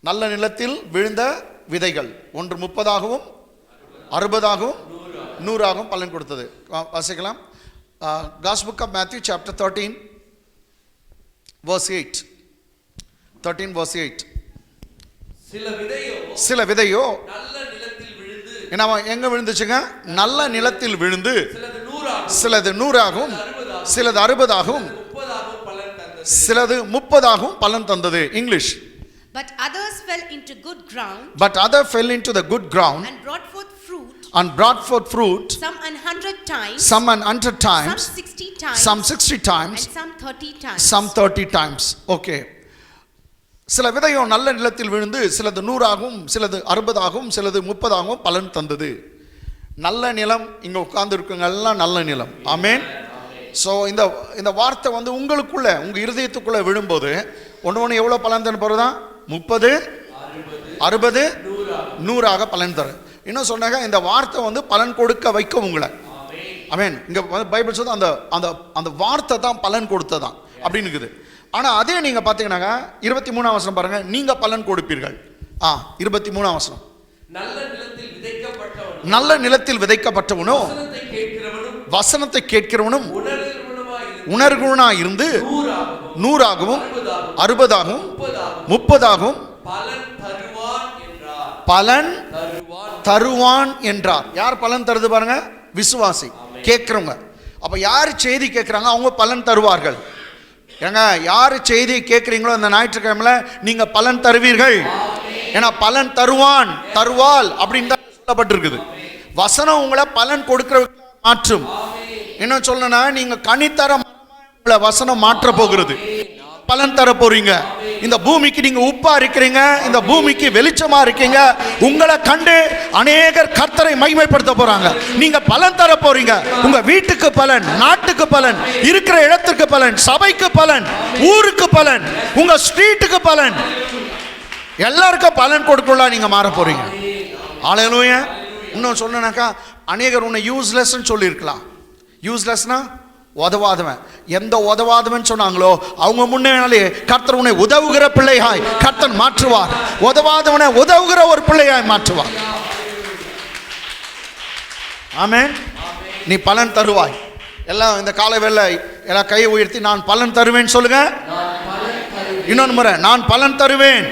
நல்ல நிலத்தில் விழுந்த விதைகள் ஒன்று 30ஆகவும் 60ஆகவும் 100ஆகவும் பலன் கொடுத்தது. வாசிக்கலாம். Gospel of Matthew chapter 13 verse 8. 13 verse 8. சில விதையோ எங்க விழுந்துச்சுங்க? நல்ல நிலத்தில் விழுந்து சிலது 100ஆகவும் சிலது 60ஆகவும் சிலது 30ஆகவும் பலன் தந்தது. English. But others fell into good ground. But other fell into the good ground and brought forth fruit. And brought forth fruit. Some 100 times. Some 100 times. Some 60 times. Some 60 times. And some 30 times. Some 30 times. Okay. சில விதையோ நல்ல நிலத்தில் விழுந்து சிலது 100ஆகவும் சிலது 60ஆகவும் சிலது 30ஆகவும் பலன் தந்தது. நல்ல நிலம் இங்க உட்கார்ந்து இருக்கவங்க எல்லாம் நல்ல நிலம். ஆமென். ஸோ இந்த வார்த்தை வந்து உங்களுக்குள்ள உங்க இருதயத்துக்குள்ள விழும்போது ஒன்று எவ்வளோ பலன் தர போகிறதா? 30, 60, 100ஆக பலன் தரும். இன்னும் சொன்னாங்க இந்த வார்த்தை வந்து பலன் கொடுக்க வைக்கும் உங்களை. ஆமென். இங்கே பைபிள் சொல்லுது அந்த அந்த அந்த வார்த்தை தான் பலன் கொடுத்ததான் அப்படின்னு இருக்குது. ஆனால் அதே நீங்கள் பார்த்தீங்கன்னாங்க 23ஆம் வசனம் பாருங்க, நீங்கள் பலன் கொடுப்பீர்கள். 23ஆம் வசனம். நல்ல நிலத்தில் விதைக்கப்பட்டவனோ வசனத்தை கேட்கிறவனும் உணர்குணனாய் இருந்து 100ஆகவும் 60ஆகவும் 30ஆகவும் பலன் தருவான் என்றார். யார் பலன் தருது பாருங்க? விசுவாசி, கேட்கிறவங்க. அப்ப யார் செய்தி கேட்கிறாங்க அவங்க பலன் தருவார்கள். ஏங்க யார் செய்தி கேட்கிறீங்களோ இந்த ஞாயிற்றுக்கிழமையில நீங்க பலன் தருவீர்கள். ஏன்னா பலன் தருவான் தருவாள் அப்படின்னு தான் சொல்லப்பட்டிருக்குது. வசனம் உங்களை பலன் கொடுக்கிற மாற்றும். என்ன சொல்லணும்னா நீங்க கனித்தர வசனம் மாற்ற போகிறது, பலன் தர போறீங்க. இந்த பூமிக்கு நீங்க உப்பா இருக்கிறீங்க, இந்த பூமிக்கு வெளிச்சமா இருக்கீங்க. உங்களை கண்டு அநேகர் கர்த்தரை மகிமைப்படுத்த போறாங்க. நீங்க பலன் தர போறீங்க. உங்க வீட்டுக்கு பலன், நாட்டுக்கு பலன், இருக்கிற இடத்துக்கு பலன், சபைக்கு பலன், ஊருக்கு பலன், உங்க ஸ்ட்ரீட்டுக்கு பலன், எல்லாருக்கும் பலன் கொடுக்கலாம். நீங்க மாற போறீங்க. ஹல்லேலூயா. இன்னும் சொன்னாக்கா அநேகர் உன்னை யூஸ்லெஸ் சொல்லியிருக்கலாம். யூஸ்லெஸ்னா உதவாதவன். எந்த உதவாதவன் சொன்னாங்களோ அவங்க முன்னாலே கர்த்தர் உன்னை உதவுகிற பிள்ளையாய் கர்த்தர் மாற்றுவார். உதவாதவனை உதவுகிற ஒரு பிள்ளையாய் மாற்றுவார். ஆமென். நீ பலன் தருவாய். எல்லாம் இந்த காலை வேளை எல்லாம் கையை உயர்த்தி நான் பலன் தருவேன் சொல்லுங்க. இன்னொரு முறை நான் பலன் தருவேன்.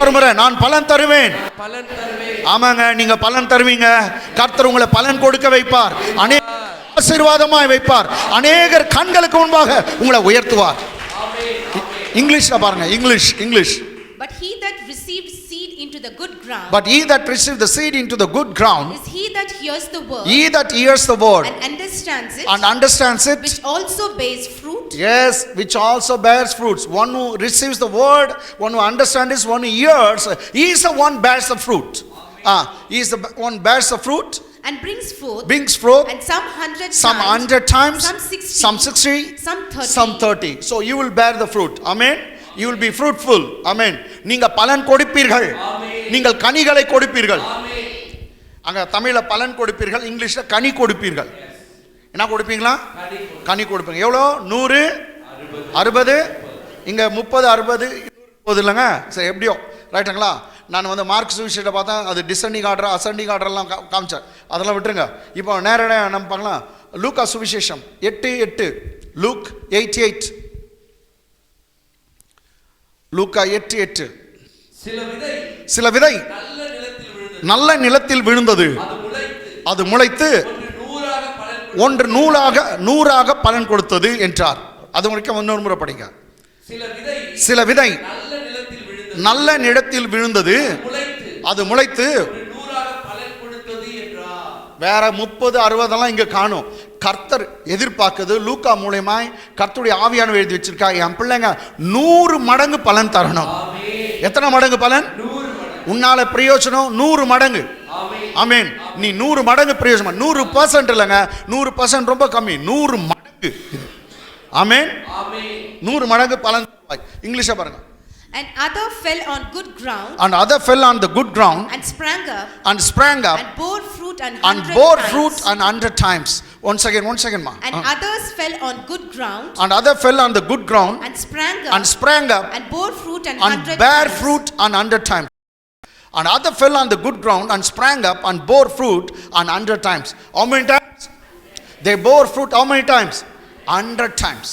ஒரு முறை நான் பலன் தருவேன். ஆமாங்க, நீங்க பலன் தருவீங்க. கர்த்தர் உங்களை பலன் கொடுக்க வைப்பார். ஆசீர்வாதமாய் வைப்பார். அநேகர் கண்களுக்கு முன்பாக உங்களை உயர்த்துவார். இங்கிலீஷ்ல பாருங்க. English. But he that received seed into the good ground. But he that received the seed into the good ground is he that hears the word. He that hears the word and understands it. And understands it. Which also bears fruit. Yes, which also bears fruits. One who receives the word, one who understands it, one who hears, he is the one bears the fruit. He is the one bears the fruit. And brings forth. And some 100 times. Some 60. Some 30. So you will bear the fruit. Amen. You will be fruitful. Amen. நீங்கள் பலன் கொடுப்பீர்கள். நீங்கள் கனிகளை கொடுப்பீர்கள். அங்க தமிழ்ல பலன் கொடுப்பீர்கள், இங்கிலீஷ்ல கனி கொடுப்பீர்கள். என்ன கொடுப்பீங்களா? கனி கொடுப்பீங்க. எவ்வளோ? 100, 60, இங்க 30, 60 போகுது இல்லைங்க. சரி, எப்படியோ ரைட்டுங்களா? நான் வந்து மார்க் சுவிசேஷத்தை பார்த்தா அது டிசெண்டிங் ஆர்டர் அசெண்டிங் ஆர்டர்லாம் காமிச்சார். அதெல்லாம் விட்டுருங்க. இப்போ நேரடியாக நம்ம பார்க்கலாம். லூக்கா சுவிசேஷம் 8:8. லூக் 8:8. லூக்கா 8:8. சில விதை நல்ல நிலத்தில் விழுந்தது. அது முளைத்து ஒன்று 100ஆக பலன் கொடுத்தது என்றார். அது வரைக்கும் இன்னொரு முறை படிங்க. சில விதை நல்ல நிலத்தில் விழுந்தது. அது முளைத்து வேற 30, 60 இங்க காணும். கர்த்தர் எதிர்பார்க்குது லூக்கா மூலமாய் கர்த்தருடைய ஆவியானவர் எழுதி வச்சிருக்கா, என் பிள்ளைங்க 100 மடங்கு பலன் தரணும். எத்தனை மடங்கு பலன்? உன்னால பிரயோஜனம் 100 மடங்கு. ஆமென். நீ 100 மடங்கு பிரயோஜனம். 100% இல்லைங்க, 100% ரொம்ப கம்மி, 100 மடங்கு. ஆமென். 100 மடங்கு பலன். இங்கிலீஷா பாருங்க. And other fell on good ground. And other fell on the good ground. And sprang up. And sprang up. And bore fruit an And 100 bore times. fruit an 100 times. Once again, ma. And others fell on good ground. And other fell on the good ground. And sprang up. And sprang up. And bore fruit an And 100 bare times. fruit an 100 times. And other fell on the good ground and sprang up and bore fruit an 100 times. How many times? They bore fruit how many times? 100 times.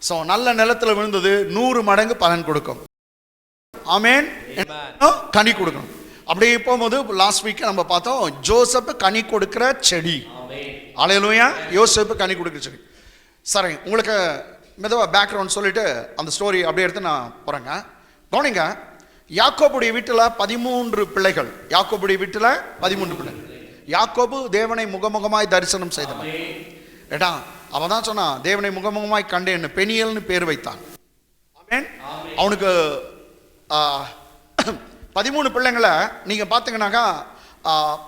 So நல்ல நிலத்துல விழுந்தது 100 மடங்கு பலன் கொடுக்கும். ஆமென். கனி கொடுக்கும். அப்படியே போகும்போது last week நம்ம பார்த்தோம் ஜோசப் கனி கொடுக்கிற செடி. அல்லேலூயா. யோசேப்பு கனி கொடுக்கிற செடி. சரி, உங்களுக்கு மெதுவா பேக்ரவுண்ட் சொல்லிட்டு அந்த ஸ்டோரி அப்படியே எடுத்து நான் போறேங்க. கவனிங்க, யாக்கோபுடைய வீட்டில் 13 பிள்ளைகள். யாக்கோபுடைய வீட்டில் 13 பிள்ளைகள். யாக்கோபு தேவனை முகமுகமாய் தரிசனம் செய்தவன். ஏடா அவன் தான் சொன்னான், தேவனை முகமுகமாய் கண்டேன்னு பெனியல்னு பேர் வைத்தான். ஆமென். அவனுக்கு 13 பிள்ளைங்களை நீங்க பார்த்தீங்கன்னாக்கா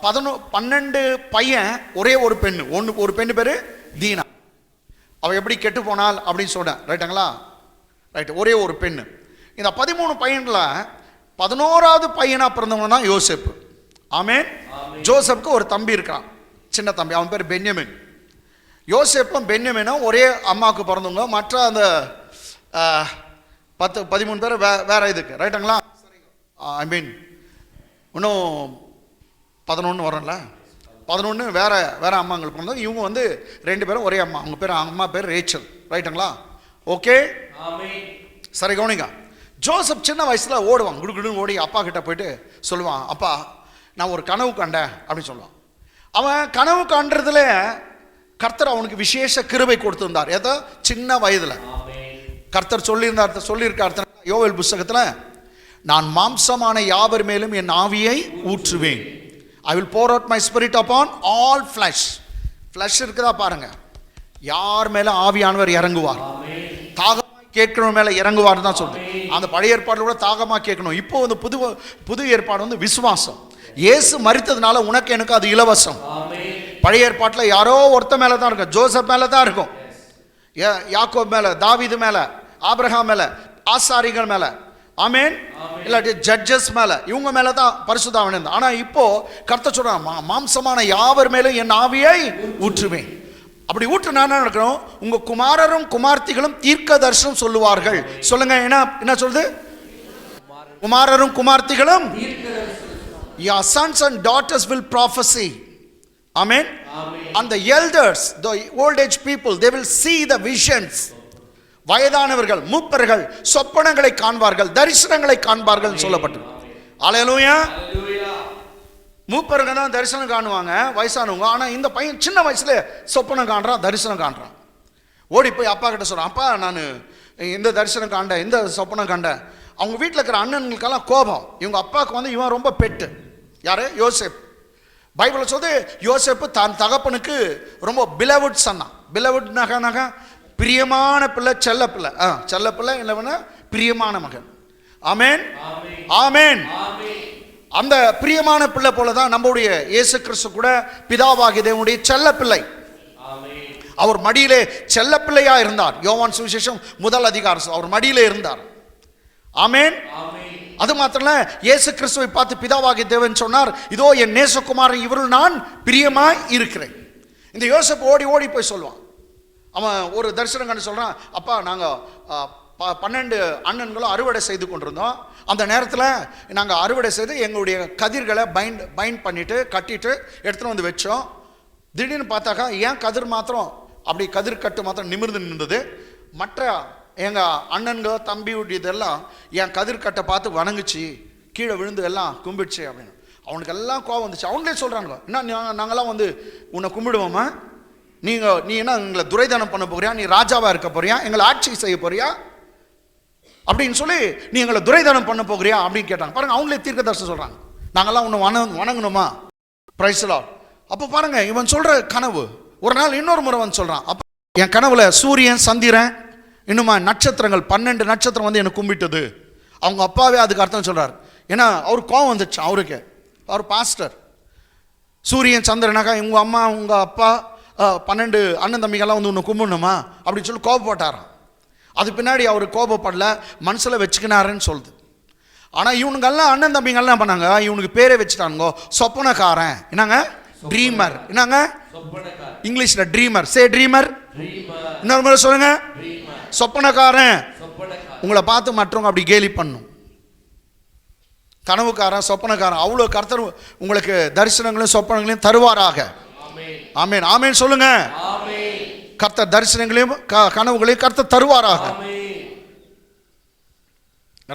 12 பையன், ஒரே ஒரு பெண்ணு. ஒரு பெண்ணு பேரு தீனா. அவ எப்படி கெட்டு போனாள் அப்படின்னு சொன்னேன். ரைட்டுங்களா? ரைட். ஒரே ஒரு பெண்ணு. இந்த 13 பையன்ல 11வது பையனா பிறந்தவன் தான் யோசேப்பு. ஆமென். ஜோசப்புக்கு ஒரு தம்பி இருக்கான், சின்ன தம்பி. அவன் பேர் பென்யமின். யோசேப்பும் பென்யமினும் ஒரே அம்மாவுக்கு பிறந்தவங்க. மற்ற அந்த 13 பேர் வேற இதுக்கு. ரைட்டுங்களா? ஐ மீன் இன்னும் 11 வரும்ல, 11 வேற வேற அம்மாங்களுக்கு பிறந்தவங்க. இவங்க வந்து 2 பேரும் ஒரே அம்மா. அவங்க பேர், அம்மா பேர் ரேச்சல். ரைட்டுங்களா? ஓகே. சரி, கவனிங்க. ஜோசப் சின்ன வயசுல ஓடுவான், குடுகுடுன்னு ஓடி அப்பா கிட்ட போயிட்டு சொல்லுவான், அப்பா நான் ஒரு கனவு கண்டேன் அப்படின்னு சொல்லுவான். அவன் கனவு காண்றதுல கர்த்தர் அவனுக்கு விசேஷ கிருபை கொடுத்திருந்தார். ஏதோ சின்ன வயதுல கர்த்தர் சொல்லியிருக்கார் யோவேல் புஸ்தகத்துல, நான் மாம்சமான யாவர் மேலும் என் ஆவியை ஊற்றுவேன். I will pour out my spirit upon all flesh. flesh இருக்குதா பாருங்க. யார் மேல ஆவியானவர் இறங்குவார்? தாகமாய் கேட்கிறவன் மேல இறங்குவார் தான் சொல்லுது. அந்த பழைய ஏற்பாடுல கூட தாகமா கேட்கணும். இப்போ வந்து புது ஏற்பாடு வந்து விசுவாசம். இயேசு மரித்ததுனால உனக்கு எனக்கு அது இலவசம். பழைய ஏற்பாட்டில் யாரோ ஒருத்த மேல தான் இருக்கும். ஜோசப் மேல தான் இருக்கும், யாக்கோப் மேல, தாவீது மேல, ஆபிரகாம் மேல, ஆசாரிகள் மேல. ஆமென். இல்லாட்டி ஜட்ஜஸ் மேல, இவங்க மேல தான் பரிசுத்த ஆவி இருந்தது. ஆனா இப்போ கர்த்தர் சொல்றான், மாம்சமான யாவர் மேலும் என் ஆவியை ஊற்றுவேன். அப்படி ஊற்றுனா என்ன நடக்கணும்? உங்க குமாரரும் குமார்த்திகளும் தீர்க்க தரிசனம் சொல்லுவார்கள். சொல்லுங்க, என்ன சொல்லுது? குமாரரும் குமார்த்திகளும், your sons and daughters will prophesy. Amen. And the elders, the old age people, they will see the visions. வயதானவர்கள், மூப்பர்கள் சொப்பனங்களை காண்பார்கள், தரிசனங்களை காண்பார்கள் சொல்லப்பட்டது. அல்லேலூயா. மூப்பர்கள் தான் தரிசனம் காணுவாங்க, வயசானவங்க. ஆனா இந்த பையன் சின்ன வயசுல சொப்பனம் காண்றான், தரிசனம் காண்றான். ஓடி போய் அப்பா கிட்ட சொல்றான், அப்பா நான் இந்த தரிசனம் காண்டேன், இந்த சொப்பனம் காண்டேன். அவங்க வீட்டில் இருக்கிற அண்ணன்களுக்கெல்லாம் கோபம். இவங்க அப்பாவுக்கு வந்து இவன் ரொம்ப பெட்டு. யாரு? யோசேப். பைபிள் சொல்லுது யோசேப்பு தான் தகப்பனுக்கு ரொம்ப பிலவுட் சன்னா. பிலவுட் நகை பிரியமான பிள்ளை, செல்ல பிள்ளை. செல்ல பிள்ளை இல்லைன்னா பிரியமான மகன். ஆமென், ஆமென். அந்த பிரியமான பிள்ளை போல தான் நம்முடைய இயேசு கிறிஸ்து கூட பிதாவாகிய தேவனுடைய செல்ல பிள்ளை. அவர் மடியிலே செல்ல பிள்ளையா இருந்தார். யோவான் சுவிசேஷம் 1 அதிகாரம் அவர் மடியிலே இருந்தார். ஆமென். அது மாத்திரம் இல்ல, இயேசு கிறிஸ்துவை பார்த்து பிதாவாகிய தேவன் சொன்னார், இதோ என் நேசகுமாரன், இவருள் நான் பிரியமாய் இருக்கிறேன். இந்த யோசேப்பு ஓடி ஓடி போய் சொல்லுவான். அவன் ஒரு தரிசனம் கண்டு சொல்றான், அப்பா நாங்க 12 அண்ணன்களும் அறுவடை செய்து கொண்டிருந்தோம். அந்த நேரத்தில் நாங்கள் அறுவடை செய்து எங்களுடைய கதிர்களை பைண்ட் பண்ணிட்டு கட்டிட்டு எடுத்துட்டு வந்து வச்சோம். திடீர்னு பார்த்தாக்கா ஏன் கதிர் மாத்திரம் அப்படி கதிர் கட்டு மாத்திரம் நிமிர்ந்து நின்றது. மற்ற எங்கள் அண்ணன்கள் தம்பி இதெல்லாம் என் கதிர்கட்டை பார்த்து வணங்குச்சு, கீழே விழுந்து எல்லாம் கும்பிடுச்சு அப்படின்னு. அவனுக்கு எல்லாம் கோவம் வந்துச்சு. அவங்களே சொல்கிறாங்க, என்ன நாங்களாம் வந்து உன்னை கும்பிடுவோமா? நீ என்ன எங்களை துரைதானம் பண்ண போறியா? நீ ராஜாவாக இருக்க போறியா? எங்களை ஆட்சி செய்ய போறியா அப்படின்னு சொல்லி நீ எங்களை துரைதானம் பண்ண போகிறியா அப்படின்னு கேட்டாங்க. பாருங்க, அவங்களே தீர்க்கதரிசனம் சொல்கிறாங்க, நாங்கள்லாம் உன்னை வணங்கணுமா? Price Lord. அப்போ பாருங்க, இவன் சொல்கிற கனவு ஒரு நாள் இன்னொரு முறை வந்து சொல்கிறான், அப்போ என் கனவுல சூரியன், சந்திரன், இன்னுமா நட்சத்திரங்கள் 12 நட்சத்திரம் வந்து எனக்கு கும்பிட்டது. அவங்க அப்பாவே அதுக்கு அர்த்தம் சொல்கிறார். ஏன்னா அவருக்கு கோவம் வந்துச்சு. அவருக்கு, அவர் பாஸ்டர். சூரியன் சந்திரனாக்கா உங்கள் அம்மா உங்கள் அப்பா 12 அண்ணன் தம்பிகள்லாம் வந்து உன்னை கும்பிடணுமா அப்படின்னு சொல்லி கோபப்பட்டாராம். அது பின்னாடி அவர் கோபப்படல, மனசில் வச்சுக்கினாருன்னு சொல்லுது. ஆனால் இவனுங்கெல்லாம் அண்ணன் தம்பிங்கெல்லாம் பண்ணாங்க, இவனுக்கு பேரே வச்சுட்டானுங்க சொப்பனக்காரன். என்னங்க? ட்ரீமர். என்னங்க? இங்கிலீஷில் ட்ரீமர். சே ட்ரீமர். இன்னொரு முறை சொல்லுங்க, சொப்பனக்காரன். உங்களை பார்த்து மற்றவங்க அப்படி கேலி பண்ணும். கனவுக்காரன், சொப்பனக்காரன். அவ்வளோ கர்த்தர் உங்களுக்கு தரிசனங்களையும் சொப்பனங்களையும் தருவாராக. ஆமேன். ஆமேன் சொல்லுங்க. கர்த்தர் தரிசனங்களையும் கனவுகளையும் கர்த்தர் தருவாராக.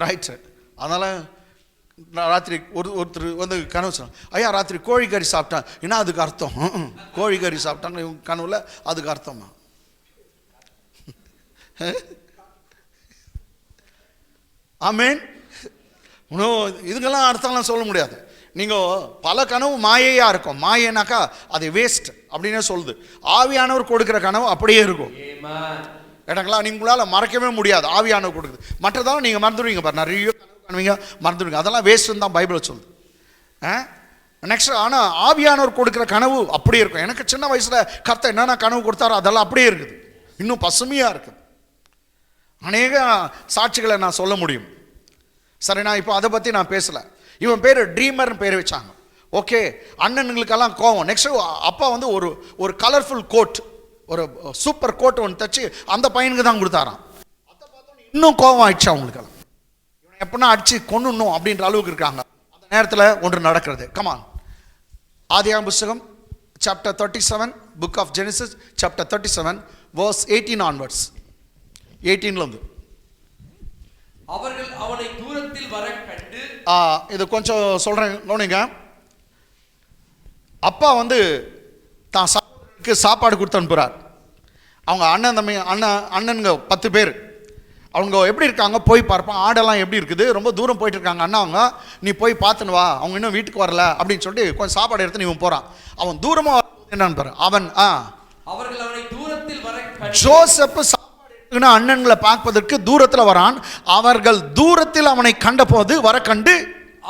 ரைட். அதனால ராத்திரி ஒருத்தர் வந்து கனவு சொன்னாங்க, ஐயா ராத்திரி கோழிக்கறி சாப்பிட்டான். என்ன அதுக்கு அர்த்தம்? கோழிக்கறி சாப்பிட்டாங்க இவங்க கனவுல, அதுக்கு அர்த்தமா? ஆமேன். இன்னும் இதுக்கெல்லாம் அர்த்தம்லாம் சொல்ல முடியாது. நீங்கள் பல கனவு மாயையாக இருக்கும். மாயைனாக்கா அது வேஸ்ட் அப்படின்னே சொல்லுது. ஆவியானவர் கொடுக்குற கனவு அப்படியே இருக்கும். இடங்களா நீங்களால் மறக்கவே முடியாது. ஆவியானவர் கொடுக்குது. மற்றதெல்லாம் நீங்கள் மறந்துடுவீங்க பாரு. நிறைய கனவு காணுவீங்க, மறந்துடுவீங்க. அதெல்லாம் வேஸ்ட்டுன்னு தான் பைபிளை சொல்லுது. நெக்ஸ்ட் ஆனால் ஆவியானவர் கொடுக்குற கனவு அப்படியே இருக்கும். எனக்கு சின்ன வயசில் கர்த்தர் என்னென்ன கனவு கொடுத்தாரோ அதெல்லாம் அப்படியே இருக்குது. இன்னும் பசுமையாக இருக்குது. அநேக சாட்சிகளை நான் சொல்ல முடியும். சரி, நான் இப்போ அதை பற்றி நான் பேசலை. இவன் பேர் ட்ரீமர்னு பேர் வச்சாங்க. ஓகே, அண்ணனுங்களுக்கெல்லாம் கோவம். நெக்ஸ்ட் அப்பா வந்து ஒரு கலர்ஃபுல் கோட், ஒரு சூப்பர் கோட் ஒன்று தச்சு அந்த பையனுக்கு தான் கொடுத்தாராம். அதை பார்த்தோன்னு இன்னும் கோவம் ஆயிடுச்சு அவங்களுக்கெல்லாம். இவனை எப்படின்னா அடிச்சு கொண்டுணும் அப்படின்ற அளவுக்கு இருக்காங்க. அந்த நேரத்தில் ஒன்று நடக்கிறது. கமான், ஆதியாகமம் புத்தகம் chapter 37, book of Genesis chapter 37 verse 18 onwards. 18ல இருந்து அவர்கள் அவனை தூரத்தில் வர கண்டு, இது கொஞ்சம் சொல்றேன் கவனிங்க. அப்பா வந்து தான் சாப்பாடுக்கு சாப்பாடு கொடுத்து அனுப்புகிறார். அவங்க அண்ணன் தம்பி அண்ணனுங்க 10 பேர். அவங்க எப்படி இருக்காங்க போய் பார்ப்பான். ஆடெல்லாம் எப்படி இருக்குது, ரொம்ப தூரம் போயிட்டு இருக்காங்க அண்ணா. அவங்க நீ போய் பார்த்துன்னு வா, அவங்க இன்னும் வீட்டுக்கு வரல அப்படின்னு சொல்லிட்டு கொஞ்சம் சாப்பாடு எடுத்து நீ போகிறான். அவன் தூரமாக என்னன்னு பாரு. அவன் அவர்கள் அவனை தூரத்தில் வர கண்டு, ஜோசப் அண்ணன்களை பார்ப்பதற்கு தூரத்தில் வரான். அவர்கள் தூரத்தில் அவனை கண்டபோது வர கண்டு,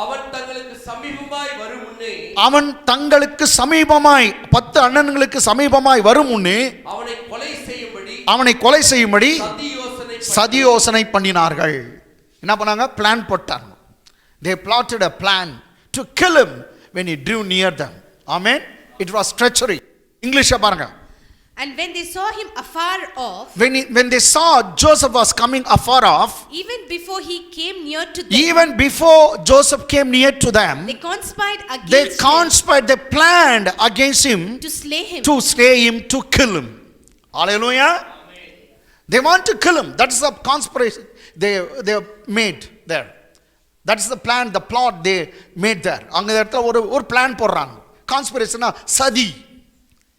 அவன் தங்களுக்கு சமீபமாய் வரும் முன்னே, அவன் தங்களுக்கு சமீபமாய் 10 அண்ணன்களுக்கு சமீபமாய் வரும் முன்னே அவனை கொலை செய்யும்படி சதி யோசனை பண்ணினார்கள். என்ன பண்ணாங்க? பிளான் போட்டாங்க. They plotted a plan to kill him when he drew near them. Amen. It was treachery. English பாருங்க. And when they saw him afar off, when they saw Joseph was coming afar off, even before he came near to them, even before Joseph came near to them, they conspired they planned against him to slay him, to kill him. Hallelujah. Amen. They want to kill him. That's the conspiration they made there. That's the plan, the plot they made there. அங்க இடத்துல ஒரு plan போடுறாங்க. கான்ஸ்பிரேஷனா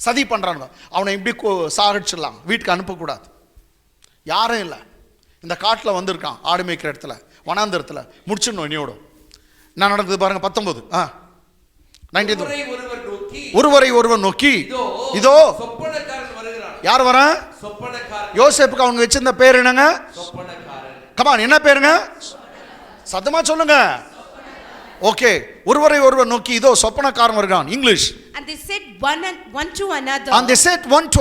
சதி பண்ணுறாங்க. அவனை இப்படி சாகடிச்சிடலாம், வீட்டுக்கு அனுப்பக்கூடாது. யாரும் இல்லை. இந்த காட்டில் வந்திருக்கான், ஆடு மேய்க்கிற இடத்துல, வனாந்திரத்தில் முடிச்சிடணும் இனியோட. என்ன நடக்குது பாருங்க. 19 ஒருவரை ஒருவர் நோக்கி இதோ யார் வர? யோசேப்புக்கு அவங்க வச்சிருந்த பேர் என்னங்க? கமான், என்ன பேருங்க? சத்தமா சொல்லுங்க. ஓகே, ஒருவரை ஒருவர் நோக்கி இதோ சொப்பனக்காரன் வருகிறான். English. And they said one to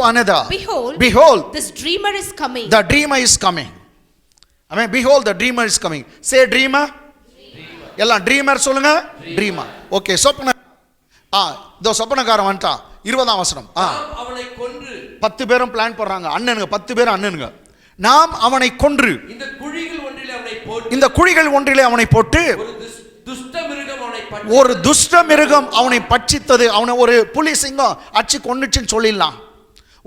another, behold, this dreamer is coming. The dreamer is coming. I mean, behold, the dreamer is coming. Say dreamer. எல்லாம் ட்ரீமர் சொல்லுங்க. ட்ரீமர். ஓகே, சொப்பன இதோ சொப்பனக்காரன் வந்துட்டான். 20ஆம் வசனம். அவனை கொன்று 10 பேரும் பிளான் போடுறாங்க. அண்ணனுங்க 10 பேர் அண்ணனுங்க. நாம் அவனை கொன்று இந்த குழிகள் ஒன்றிலே அவனை போட்டு ஒரு துஷ்ட மிருகம் அவனை பட்சித்தது. அவனை ஒரு புலி சிங்கம் அடிச்சு கொன்னுச்சுன்னு சொல்லிடலாம்.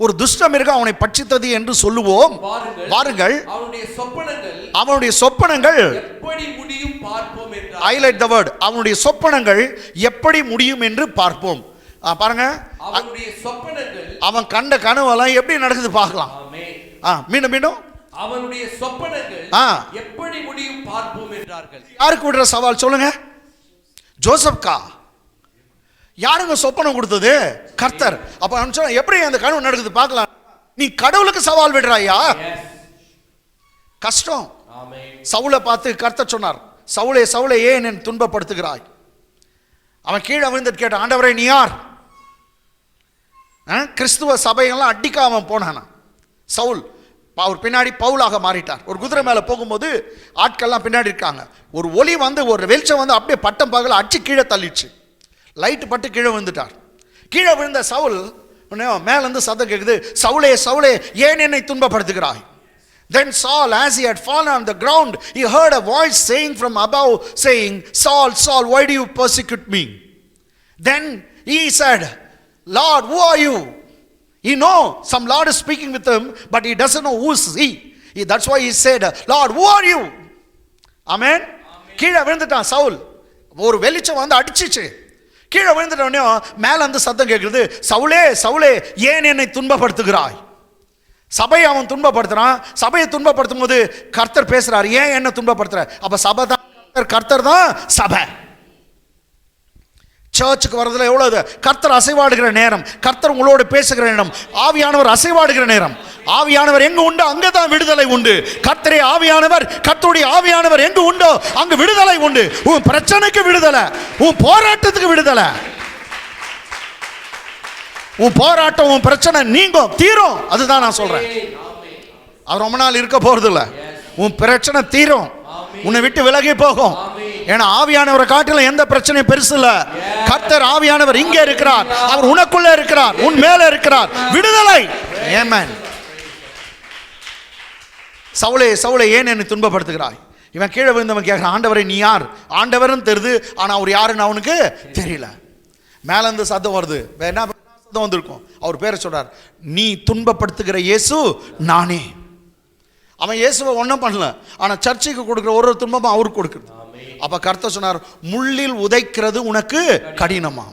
ஒரு துஷ்ட மிருகம் அவனை பட்சித்தது என்று சொல்லுவோம். பாருங்கள், அவனுடைய சொப்பனங்கள் எப்படி முடியும் பார்ப்போம் என்றார். ஹைலைட் தி வேர்ட். அவனுடைய சொப்பனங்கள் எப்படி முடியும் என்று பார்ப்போம். பாருங்க, அவனுடைய சொப்பனங்கள், அவன் கண்ட கனவெல்லாம் எப்படி நடக்குது பார்க்கலாம். மீண்டும் அவனுடைய சொப்பனங்கள் எப்படி முடியும் பார்ப்போம் என்றார்கள். யாருக்கு விடுற சவால் சொல்லுங்க? ஜோசப்கா. யாருங்க சொப்பனம் கொடுத்தது? கர்த்தர். அப்ப எப்படி அந்த கனவு நடக்குது பார்க்கலாம். நீ கடவுளுக்கு சவால் விடுறாயா? கஷ்டம். சவுலை பார்த்து கர்த்தர் சொன்னார், சவுலே சவுலே ஏன் என்னை துன்பப்படுத்துகிறாய்? அவன் கீழே விழுந்து கேட்டான், ஆண்டவரே நீ யார்? கிறிஸ்துவ சபையெல்லாம் அடிக்க அவன் போனானா. சவுல் அவர் பின்னாடி பவுலாக மாறிட்டார். ஒரு குதிரை மேலே போகும்போது ஆட்கள்லாம் பின்னாடி இருக்காங்க. ஒரு ஒளி வந்து ஒரு வெளிச்சம் வந்து அப்படியே பட்டம் பகல அடிச்சு கீழே தள்ளிடுச்சு. லைட்டு பட்டு கீழே விழுந்துட்டார். கீழே விழுந்த சவுல் மேலேருந்து சத்தம் கேட்குது, சவுலே சவுலே ஏன் என்னை துன்பப்படுத்துகிறாய்? Then Saul, as he had fallen on the ground, he heard a voice saying from above, saying, Saul, Saul, why do you persecute me? Then he said, Lord, who are you? He knows some Lord is speaking with him, but he doesn't know who is he. That's why he said, Lord, who are you? Amen. கீழே விழுந்துட்டான் சவுல். ஒரு வெளிச்சம் வந்து அடிச்சிச்சு. கீழே விழுந்துட்டோடனே மேலே வந்து சத்தம் கேட்குறது, சவுலே சவுலே ஏன் என்னை துன்பப்படுத்துகிறாய்? சபையை அவன் துன்பப்படுத்துறான். சபையை துன்பப்படுத்தும் போது கர்த்தர் பேசுறாரு, ஏன் என்ன துன்பப்படுத்துற? அப்ப சபை தான் கர்த்தர் தான் சபை. சர்ச்சுக்கு வரதுல எவ்வளவு கர்த்தர் அசைவாடுகிற நேரம், கர்த்தர் உங்களோடு பேசுகிற நேரம், ஆவியானவர் அசைவாடுகிற நேரம். ஆவியானவர் எங்கு உண்டோ அங்கதான் விடுதலை உண்டு. கர்த்தரே ஆவியானவர், கர்த்தருடைய ஆவியானவர் எங்கு உண்டோ அங்கு விடுதலை உண்டு. உன் பிரச்சனைக்கு விடுதலை, உன் போராட்டத்துக்கு விடுதலை. உன் போராட்டம் உன் பிரச்சனை நீங்கும், தீரும். அதுதான் நான் சொல்றேன். அது ரொம்ப நாள் இருக்க போறது இல்ல. உன் பிரச்சனை தீரும், உன்னை விட்டு விலகி போகும். ஏன்னா ஆவியானவரை காட்டிலும் எந்த பிரச்சனையும் பெருசு இல்ல. கர்த்தர் ஆவியானவர் இங்கே இருக்கிறார், அவர் உனக்குள்ள இருக்கிறார், உன் மேல இருக்கிறார். விடுதலை. ஆமென். சவுலே சவுலே ஏன் என்னை துன்பப்படுத்துகிறாய்? இவன் கீழே விழுந்தவன் கேட்கிறான், ஆண்டவரை நீ யார்? ஆண்டவர்னு தெரியுது, ஆனா அவர் யாருன்னு அவனுக்கு தெரியல. மேல இருந்து சத்தம் வருது. என்ன சத்தம் வந்திருக்கும்? அவர் பேரை சொல்றார், நீ துன்பப்படுத்துகிற இயேசு நானே. அவன் இயேசுவை ஒன்றும் பண்ணல, ஆனா சர்ச்சைக்கு கொடுக்குற ஒரு துன்பமும் அவருக்கு கொடுக்குறது. அப்ப கர்த்தர் சொன்னார், முள்ளில் உதைக்கிறது உனக்கு கடினமா.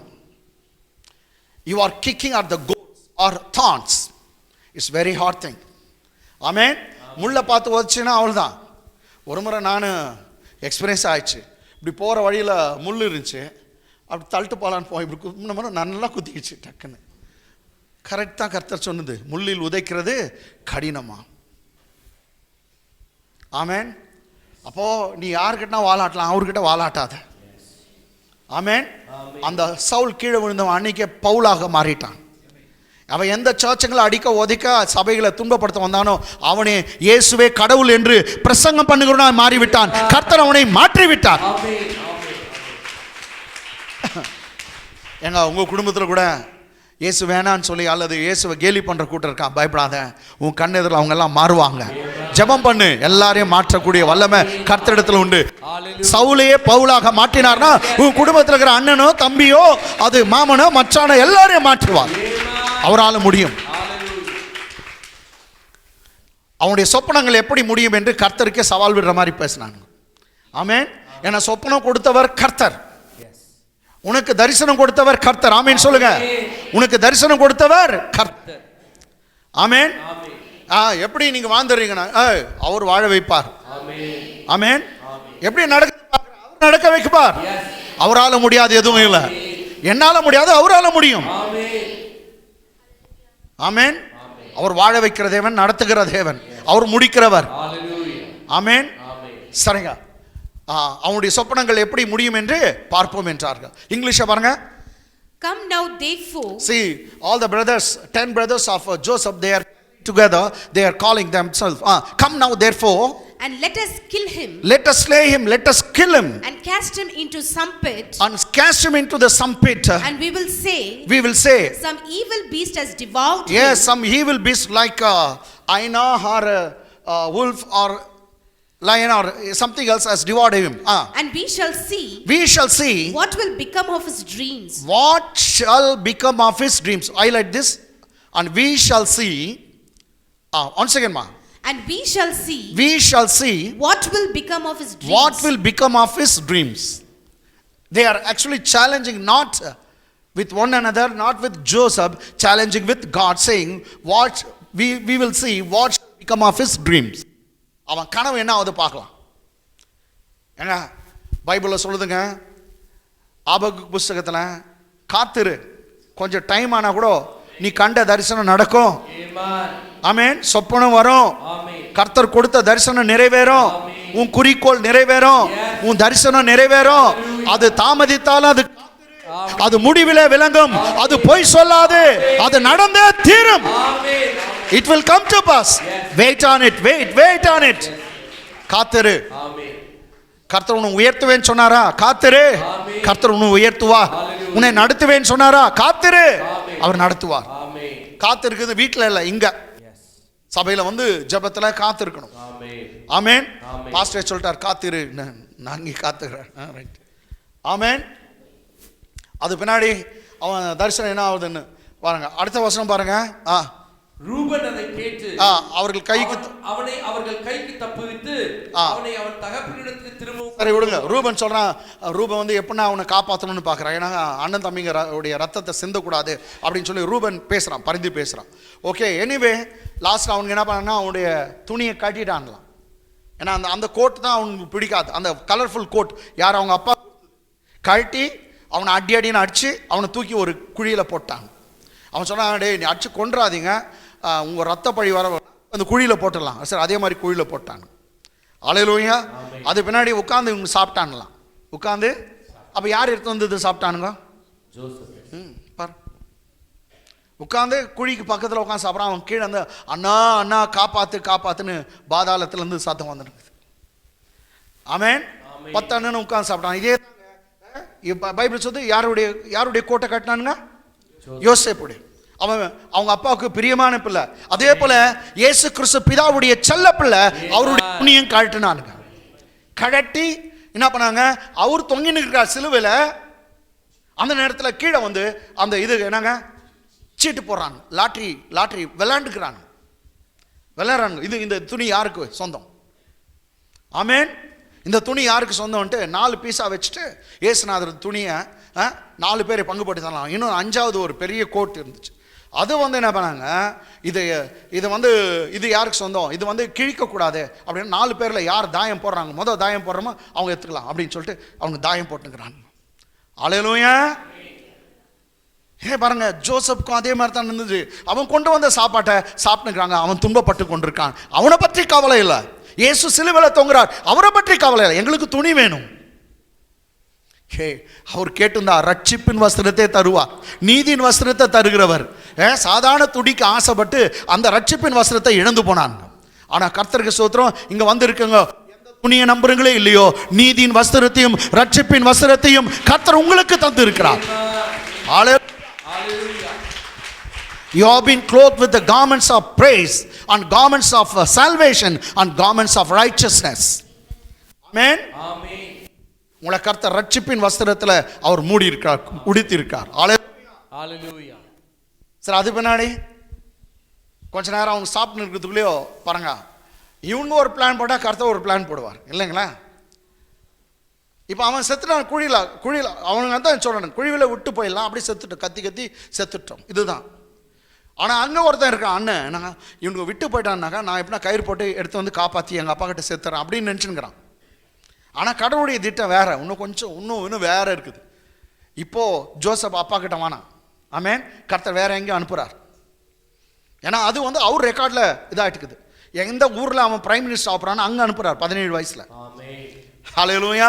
You are kicking at the goads or thorns. It's very hard thing. ஆமென். முள்ளை பார்த்து உதைச்சுன்னா அவ்வளோதான். ஒரு முறை நான் எக்ஸ்பீரியன்ஸ் ஆயிடுச்சு. இப்படி போகிற வழியில் முள் இருந்துச்சு. அப்படி தள்ளிட்டு போகலான்னு போய் இப்படி கும்பின நல்லா குத்திக்கிச்சு டக்குன்னு. கரெக்டாக கர்த்தர் சொன்னது, முள்ளில் உதைக்கிறது கடினமா. ஆமென். அப்போ நீ யார்கிட்ட வாலாட்டலாம், அவர்கிட்ட வாலாட்டாத. ஆமென். அந்த சவுல் கீழே விழுந்தவன் அன்னைக்கே பவுலாக மாறிட்டான். அவன் எந்த சர்ச்சுங்களை அடிக்க உதைக்க சபைகளை துன்பப்படுத்த வந்தானோ அவனே இயேசுவே கடவுள் என்று பிரசங்கம் பண்ணுகிறவனாய் மாறிவிட்டான். கர்த்தர் அவனை மாற்றி விட்டார். எங்க உங்க குடும்பத்தில் கூட இயேசு வேணான்னு சொல்லி அல்லது இயேசுவை கேலி பண்ற கூட்டம் இருக்கான், பயப்படாத. உன் கண்ணெதிரில் அவங்க எல்லாம் மாறுவாங்க. ஜெபம் பண்ணு, எல்லாரையும் மாற்றக்கூடிய வல்லமை கர்த்தரிடத்துல உண்டு. சவுலையே பவுலாக மாற்றினார்னா உன் குடும்பத்தில் இருக்கிற அண்ணனோ தம்பியோ அது மாமனோ மச்சானோ எல்லாரையும் மாற்றுவார். அவரால் முடியும். அவனுடைய சொப்பனங்கள் எப்படி முடியும் என்று கர்த்தருக்கே சவால் விடுற மாதிரி பேசினாங்க. ஆமென். ஏன்னா சொப்பனம் கொடுத்தவர் கர்த்தர், உனக்கு தரிசனம் கொடுத்தவர் கர்த்தர். ஆமென் சொல்லுங்க. உனக்கு தரிசனம் கொடுத்தவர் கர்த்தர். ஆமென். எப்படி நீங்க வாழ்ந்துறீங்கன்னா அவர் வாழ வைப்பார். ஆமென். எப்படி நடக்க வைப்பார். அவரால் முடியாது எதுவும் இல்லை. என்னால முடியாது, அவரால் முடியும். ஆமென். அவர் வாழ வைக்கிற தேவன், நடத்துகிற தேவன், அவர் முடிக்கிறவர். ஆமென். சரிங்க. அவனுடைய சொப்பனங்கள் எப்படி முடியும் என்று பார்ப்போம் என்றார்கள். இங்கிலீஷை பாருங்க. Come now therefore. See, all the brothers, 10 brothers of Joseph, they are together, they are calling themselves. Come now therefore. And let us kill him. Let us slay him, let us kill him. And cast him into some pit. And cast him into the some pit. And we will say, some evil beast has devoured him. Yes, some evil beast like hyena or wolf or lion or something else has devoured him. And we shall see what will become of his dreams. What shall become of his dreams? I like this. And we shall see. Once again, ma. And we shall see what will become of his dreams. What will become of his dreams? They are actually challenging not with one another, not with Joseph, challenging with God, saying what we will see what shall become of his dreams. அவன் கனவு என்ன ஆகுது பார்க்கலாம். ஏங்க பைபிளில் சொல்லுதுங்க, ஆபகு புஸ்தகத்தில் காத்திரு, கொஞ்சம் டைம் ஆனால் கூட நீ கண்ட தரிசனம் நடக்கும். ஆமென். சொப்பனம் வரும், கர்த்தர் கொடுத்த தரிசனம் நிறைவேறும், உன் குறிக்கோள் நிறைவேறும், உன் தரிசனம் நிறைவேறும். அது தாமதித்தாலும் அது முடிவிலே விளங்கும், அது பொய் சொல்லாது, அது நடந்தே தீரும். It will come to pass. Wait on it. Wait on it. காத்திரு. ஆமென். கர்த்தர் உன்னை உயர்த்துவேன்னு சொன்னாரா? காத்திரு. கர்த்தர் உன்னை உயர்த்துவார். உன்னை நடத்துவேன்னு சொன்னாரா? காத்திரு. அவர் நடத்துவார். ஆமென். காத்திருக்குது வீட்டில் இல்லை, இங்க சபையில வந்து ஜெபத்துல காத்திருக்கணும். ஆமென். ஆமென். ஆமென். பாஸ்டர் சொல்லிட்டார் காத்திரு, நான் இங்கே காத்துக்கிறேன். ரைட். ஆமென். அது பின்னாடி அவன் தரிசனம் என்ன ஆகுதுன்னு பாருங்க. அடுத்த வசனம் பாருங்க. ரூபன் அதை கேட்டு அவர்கள் கைக்கு அவர்கள் கைக்கு தப்புவித்து அவனை அவன் தகப்பனிடத்துக்கு திரும்பவும். சரி விடுங்க. ரூபன் சொல்றான், ரூபன் வந்து எப்படின்னா அவனை காப்பாற்றணும்னு பார்க்குறான். ஏன்னா அண்ணன் தம்பிங்க உடைய ரத்தத்தை சிந்தக்கூடாது அப்படின்னு சொல்லி ரூபன் பேசுகிறான், பரிந்து பேசுகிறான். ஓகே, எனிவே லாஸ்ட்டில் அவனுக்கு என்ன பண்ணான்னா அவனுடைய துணியை கட்டிட்டான்லாம். ஏன்னா அந்த அந்த கோட் தான் அவனுக்கு பிடிக்காது, அந்த கலர்ஃபுல் கோட். யார்? அவங்க அப்பா கழட்டி அவனை அடின்னு அடித்து அவனை தூக்கி ஒரு குழியில் போட்டாங்க. அவன் சொன்னான், டேய் நீ அடிச்சு கொன்றாதீங்க, உங்கள் ரத்த பழி வர அந்த குழியில் போட்டுடலாம். சரி, அதே மாதிரி குழியில் போட்டாங்க. அல்லேலூயா. அது பின்னாடி உட்காந்து இவங்க சாப்பிட்டானுலாம். உட்காந்து அப்போ யார் எடுத்து வந்து இது சாப்பிட்டானுங்க? பாரு, உட்காந்து குழிக்கு பக்கத்தில் உட்காந்து சாப்பிட்றான். அவன் கீழே வந்து அண்ணா அண்ணா காப்பாத்து காப்பாத்துன்னு பாதாளத்துலேருந்து சத்தம் வந்துருக்குது. ஆமென். 10 அண்ணன் உட்காந்து சாப்பிட்டான். இதே பைபிள் சொல்லி யாருடைய கோட்டை கட்டினானுங்க? யோசேப்புடைய. அவன் அவங்க அப்பாவுக்கு பிரியமான பிள்ளை. அதே போல இயேசு கிறிஸ்து பிதாவுடைய செல்ல பிள்ளை. அவருடைய துணியும் கழட்டினானுங்க. கழட்டி என்ன பண்ணாங்க? அவர் தொங்கின்னு இருக்கிறார் சிலுவையில். அந்த நேரத்தில் கீழே வந்து அந்த இது என்னங்க சீட்டு போடுறாங்க, லாட்ரி விளையாண்டுக்கிறாங்க. இது இந்த துணி யாருக்கு சொந்தம்? ஆமென். இந்த துணி யாருக்கு சொந்தம்ன்ட்டு 4 பீஸா வச்சுட்டு ஏசுநாதர் துணியை 4 பேரை பங்கு போட்டு தரலாம். இன்னும் 5வது ஒரு பெரிய கோட் இருந்துச்சு. அது வந்து என்ன பண்ணாங்க, இது வந்து இது யாருக்கு சொந்தம், இது வந்து கிழிக்கக்கூடாது அப்படின்னு 4 பேரில் யார் தாயம் போடுறாங்க, முதல் தாயம் போடுறோமோ அவங்க எடுத்துக்கலாம் அப்படின்னு சொல்லிட்டு அவங்க தாயம் போட்டுக்கிறாங்க. அல்லேலூயா. பாருங்க, ஜோசப்க்கும் அதே மாதிரி தான் இருந்தது. அவன் கொண்டு வந்த சாப்பாட்டை சாப்பிட்டுக்கிறாங்க. அவன் துன்பப்பட்டு கொண்டிருக்கான். அவனை பற்றி கவலை இல்லை. இயேசு சிலுவையில் தொங்குறார், அவரை பற்றி கவலை இல்லை. எங்களுக்கு துணி வேணும். அவர் கேட்டிருந்தா ரட்சிப்பின் வஸ்திரத்தை தருவார், நீதியின் வஸ்திரத்தை தருகிறவர். சாதாரண துணிக்கு ஆசைப்பட்டு அந்த ரட்சிப்பின் வஸ்திரத்தை இழந்து போனாங்க. ஆனா கர்த்தருக்கு ஸ்தோத்திரம், இங்க வந்து இருக்குங்க, எந்த துணியை நம்புறீங்களே இல்லையோ, நீதியின் வஸ்திரத்தையும் ரட்சிப்பின் வஸ்திரத்தையும் கர்த்தர் உங்களுக்கு தந்து இருக்கிறார். You have been clothed with the garments of praise and garments of salvation and garments of righteousness. Amen. Amen. உங்களை கர்த்தர் ரட்சிப்பின் வஸ்திரத்தில் அவர் மூடி இருக்கார், உடுத்தி இருக்கார். ஹalleluya. சரி, அது பின்னாடி கொஞ்ச நேரம் அவங்க சாப்பிட்டு இருக்கிறதுக்குள்ளேயோ பாருங்க, இவங்க ஒரு பிளான் போட்டால் கர்த்தர் ஒரு பிளான் போடுவார் இல்லைங்களா? இப்போ அவன் செத்துட்டான் குழியில் அவனுங்க தான் சொல்கிறான், குழிவில் விட்டு போயிடலாம், அப்படி செத்துட்டோம், கத்தி செத்துட்டோம், இதுதான். ஆனால் அங்கே ஒருத்தன் இருக்கான், அண்ணன் என்னங்க இவனுக்கு விட்டு போயிட்டான்னாக்கா நான் எப்படின்னா கயிறு போட்டு எடுத்து வந்து காப்பாற்றி எங்கள் அப்பா கிட்ட செத்துறேன் அப்படின்னு நினச்சின்னுக்கிறான். ஆனால் கடவுளுடைய திட்டம் வேற, இன்னும் வேற இருக்குது. இப்போது ஜோசப் அப்பா கிட்ட வேணாம். ஆமென். கர்த்தர் வேற எங்கேயும் அனுப்புகிறார். ஏன்னா அது வந்து அவர் ரெக்கார்டில் இதாகிட்டுக்குது. எந்த ஊரில் அவன் பிரைம் மினிஸ்டர் ஆகிறான்னு அங்கே அனுப்புகிறார் 17 வயசில். ஹல்லேலூயா.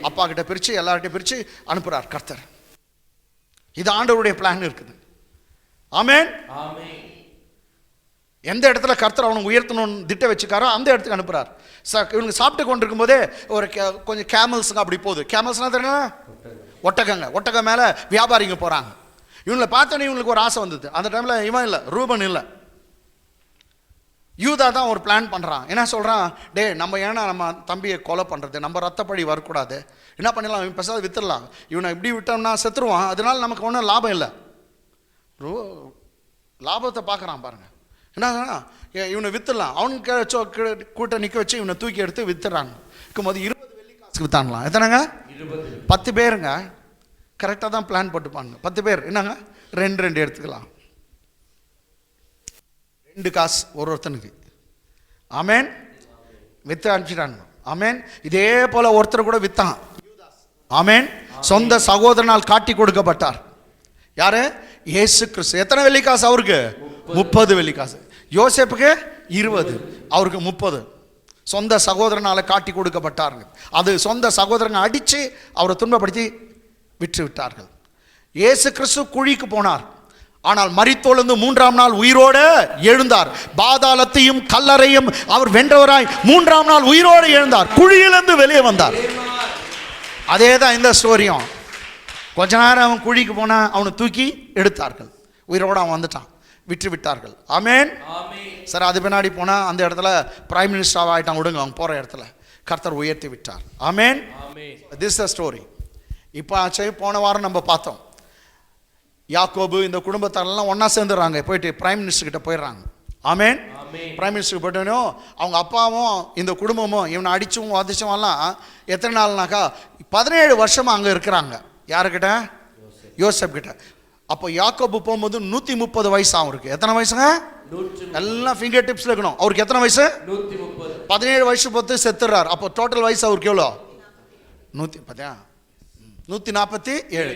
அப்பா கிட்ட பிரித்து எல்லார்கிட்டையும் பிரித்து அனுப்புகிறார் கர்த்தர். இது ஆண்டவருடைய பிளான் இருக்குது. ஆமென். எந்த இடத்துல கர்த்தர் அவனுக்கு உயர்த்தணும்னு திட்டம் வச்சுக்காரோ அந்த இடத்துக்கு அனுப்புகிறார். இவனுக்கு சாப்பிட்டு கொண்டு இருக்கும்போதே ஒரு கொஞ்சம் கேமல்ஸுங்க அப்படி போகுது. கேமல்ஸ்னால் தெரியும், ஒட்டகம் மேலே வியாபாரிங்க போகிறாங்க. இவங்களை பார்த்தோன்னே இவங்களுக்கு ஒரு ஆசை வந்தது. அந்த டைமில் இவன் இல்லை, ரூபன் இல்லை, யூதா தான் ஒரு பிளான் பண்ணுறான். என்ன சொல்கிறான், நம்ம ஏன்னா நம்ம தம்பியை கொலை பண்ணுறது, நம்ம ரத்தப்பழி வரக்கூடாது, என்ன பண்ணிடலாம், இவன் பெருசாக வித்துடலாம், இவனை இப்படி விட்டோம்னா செத்துருவான், அதனால நமக்கு ஒன்றும் லாபம் இல்லை. லாபத்தை பார்க்குறான் பாருங்க. என்ன இவனை வித்துடலாம், அவனுக்கு கூட்ட நிற்க வச்சு இவனை தூக்கி எடுத்து வித்துறாங்க. இருக்கும்போது 20 வெள்ளி காசுக்கு வித்தாங்களாம். எத்தனைங்க? 10 பேருங்க. கரெக்டாக தான் பிளான் போட்டுப்பாங்க. 10 பேர் என்னங்க, 2 எடுத்துக்கலாம், 2 காசு ஒருத்தனுக்கு. ஆமேன். வித்து அனுப்பிச்சிட்டாங்க. ஆமேன். இதே போல ஒருத்தர் கூட வித்தான். ஆமேன். சொந்த சகோதரனால் காட்டி கொடுக்கப்பட்டார். யாரு? இயேசு கிறிஸ்து. எத்தனை வெள்ளிக்காசு அவருக்கு? 30 வெள்ளிக்காசு. யோசேப்புக்கு 20, அவருக்கு 30. சொந்த சகோதரனால காட்டி கொடுக்கப்பட்டார்கள். அது சொந்த சகோதரனை அடித்து அவரை துன்பப்படுத்தி விற்று விட்டார்கள். இயேசு கிறிஸ்து குழிக்கு போனார். ஆனால் மரித்தோழுந்து 3ஆம் நாள் உயிரோடு எழுந்தார். பாதாளத்தையும் கல்லறையும் அவர் வென்றவராய் 3ஆம் நாள் உயிரோடு எழுந்தார். குழியிலிருந்து வெளியே வந்தார். அதே தான் இந்த ஸ்டோரியும். கொஞ்ச நேரம் அவன் குழிக்கு போனா அவனை தூக்கி எடுத்தார்கள். உயிரோடு அவன் வந்துட்டான். விட்டு விட்டார்கள். ஆமென். சார் அது பின்னாடி போனா அந்த இடத்துல பிரைம் மினிஸ்டர் ஆயிட்டான். விடுங்க, அவங்க போற இடத்துல கர்த்தர் உயர்த்தி விட்டார். ஆமென். This the story. இப்போ ஆச்சு, போன வாரம் நம்ம பார்த்தோம். யாக்கோபு இந்த குடும்பத்தாரெல்லாம் ஒன்றா சேர்ந்துடுறாங்க. போயிட்டு பிரைம் மினிஸ்டர் கிட்ட போயிடுறாங்க. ஆமென். பிரைம் மினிஸ்டருக்கு போயிட்டோன்னோ அவங்க அப்பாவும் இந்த குடும்பமும் இவனை அடிச்சும் வாதிச்சும் எல்லாம் எத்தனை நாள்னாக்கா 17 வருஷமாக அங்கே இருக்கிறாங்க. யாருக்கிட்ட? யோசப் கிட்ட. அப்போ யாக்கோபு போகும்போது 130 வயசு அவருக்கு. எத்தனை வயசுங்க? எல்லாம் ஃபிங்கர் டிப்ஸில் இருக்கணும். அவருக்கு எத்தனை வயசு? 17 வயசு பொறுத்து செத்துறாரு. அப்போ டோட்டல் வயசு அவருக்கு எவ்வளோ? 147.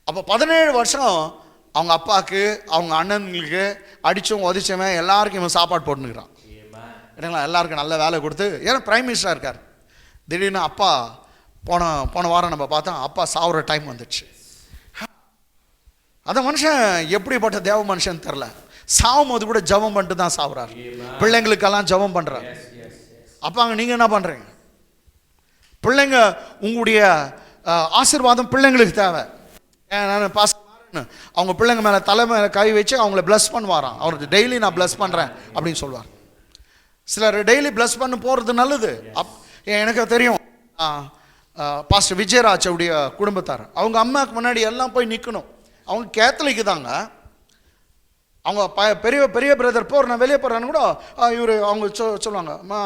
அப்போ 17 வருஷம் அவங்க அப்பாவுக்கு அவங்க அண்ணனுங்களுக்கு அடிச்சும் உதச்சவன் எல்லாருக்கும் இவன் சாப்பாடு போட்டுனுக்கிறான். இல்லைங்களா? எல்லாருக்கும் நல்ல வேலை கொடுத்து, ஏன்னா பிரைம் மினிஸ்டராக இருக்கார். திடீர்னு அப்பா போன வாரம் நம்ம பார்த்தோம், அப்பா சாவுற டைம் வந்துடுச்சு. அந்த மனுஷன் எப்படிப்பட்ட தேவ மனுஷன் தெரில. சாவும் போது கூட ஜபம் பண்ணிட்டு தான் சாவுறாரு. பிள்ளைங்களுக்கெல்லாம் ஜபம் பண்ணுறாரு. அப்பாங்க நீங்கள் என்ன பண்ணுறீங்க? பிள்ளைங்க உங்களுடைய ஆசீர்வாதம் பிள்ளைங்களுக்கு தேவை. நான் அவங்க பிள்ளைங்க மேலே தலை மேலே கை வச்சு அவங்கள பிளஸ் பண்ணுவாராம். அவருக்கு டெய்லி நான் பிளஸ் பண்ணுறேன் அப்படின்னு சொல்லுவார். சிலர் டெய்லி பிளஸ் பண்ண போகிறது நல்லது. எனக்கு தெரியும், பாஸ்டர் விஜயராஜ் உடைய குடும்பத்தார் அவங்க அம்மாவுக்கு முன்னாடி எல்லாம் போய் நிற்கணும். அவங்க கேத்தலிக்கு தாங்க. அவங்க பெரிய பிரதர் போர் நான் வெளியே போகிறேன்னு கூட இவர் அவங்க சொல்லுவாங்க, அம்மா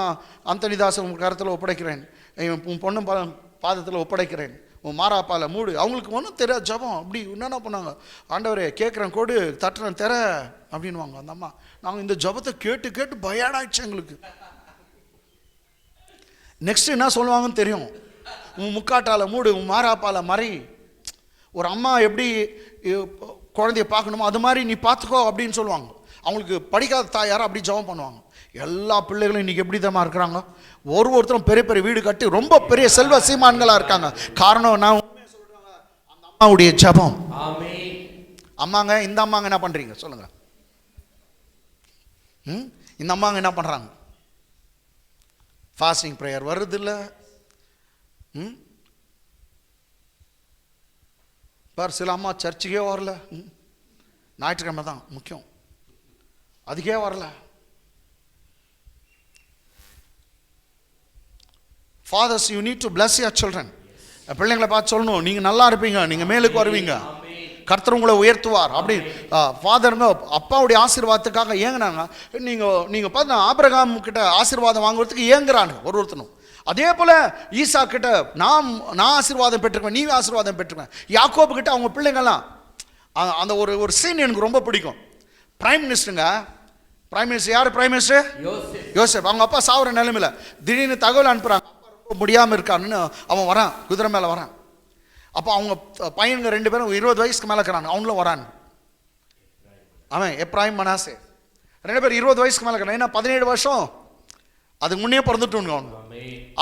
அந்தனிதாசன் உங்கள் கருத்தில் ஒப்படைக்கிறேன், உன் பொண்ணு பாதத்தில் ஒப்படைக்கிறேன், உன் மாறாப்பால மூடு. அவங்களுக்கு ஒன்றும் தெரியாது ஜபம். அப்படி என்னென்ன பண்ணாங்க, ஆண்டவரே கேட்குறேன் கோடு தட்டுறேன் தெர அப்படின்வாங்க அந்த அம்மா. நாங்கள் இந்த ஜபத்தை கேட்டு கேட்டு பயாடாயிடுச்சு எங்களுக்கு. நெக்ஸ்ட் என்ன சொல்லுவாங்கன்னு தெரியும், உன் முக்காட்டால மூடு, உன் மாறாப்பால மறை. ஒரு அம்மா எப்படி குழந்தைய பார்க்கணுமோ அது மாதிரி நீ பார்த்துக்கோ அப்படின்னு சொல்லுவாங்க. அவங்களுக்கு படிக்காத தாயார் அப்படி ஜபம் பண்ணுவாங்க. எல்லா பிள்ளைகளும் இன்றைக்கி எப்படி தான் இருக்கிறாங்க, ஒருத்தரும் பெரிய பெரிய வீடு கட்டி ரொம்ப பெரிய செல்வ சீமான்களாக இருக்காங்க. காரணம் நான் உண்மையை சொல்கிறாங்க, அந்த அம்மாவுடைய ஜபம். அம்மாங்க, இந்த அம்மாங்க என்ன பண்ணுறீங்க சொல்லுங்கள்? இந்த அம்மாங்க என்ன பண்ணுறாங்க? ஃபாஸ்டிங் ப்ரேயர் வருது இல்லை? பார், சில அம்மா சர்ச்சுக்கே வரல. ஞாயிற்றுக்கிழமை தான் முக்கியம், அதுக்கே வரல. Fathers, you need to bless your children. பிள்ளைங்களை பார்த்து சொல்லணும், நீங்கள் நல்லா இருப்பீங்க, நீங்கள் மேலுக்கு வருவீங்க, கர்த்தர் உங்களை உயர்த்துவார். அப்படி ஃபாதருங்க அப்பாவுடைய ஆசீர்வாதத்துக்காக ஏங்குனாங்க. நீங்கள் பார்த்தா ஆபிரகாம் கிட்ட ஆசீர்வாதம் வாங்குறதுக்கு ஏங்குறாங்க ஒருத்தனும். அதே போல் ஈசா கிட்ட நான் ஆசீர்வாதம் பெற்றுக்குவேன், நீ ஆசீர்வாதம் பெற்றுக்குவேன். யாக்கோபு கிட்ட அவங்க பிள்ளைங்கள்லாம் அந்த ஒரு சீன் எனக்கு ரொம்ப பிடிக்கும். பிரைம் மினிஸ்டருங்க, பிரைம் மினிஸ்டர் யார்? Prime minister Joseph. அவங்க அப்பா சாவுற நிலைமையில் திடீர்னு தகவல் அனுப்புகிறாங்க, முடியாமல் இருக்கான்னு. அவன் வரான், குதிரை மேலே வரான். அப்போ அவங்க பையனுங்க 2 பேரும் 20 வயசுக்கு மேலே இருக்கிறாங்க, அவங்களும் வரான். அவன் எப்ராயிம் மனாசே 2 பேர் 20 வயசுக்கு மேலே இருக்கிறான். ஏன்னா 17 வருஷம் அதுக்கு முன்னே பிறந்துட்டு அவனுங்க.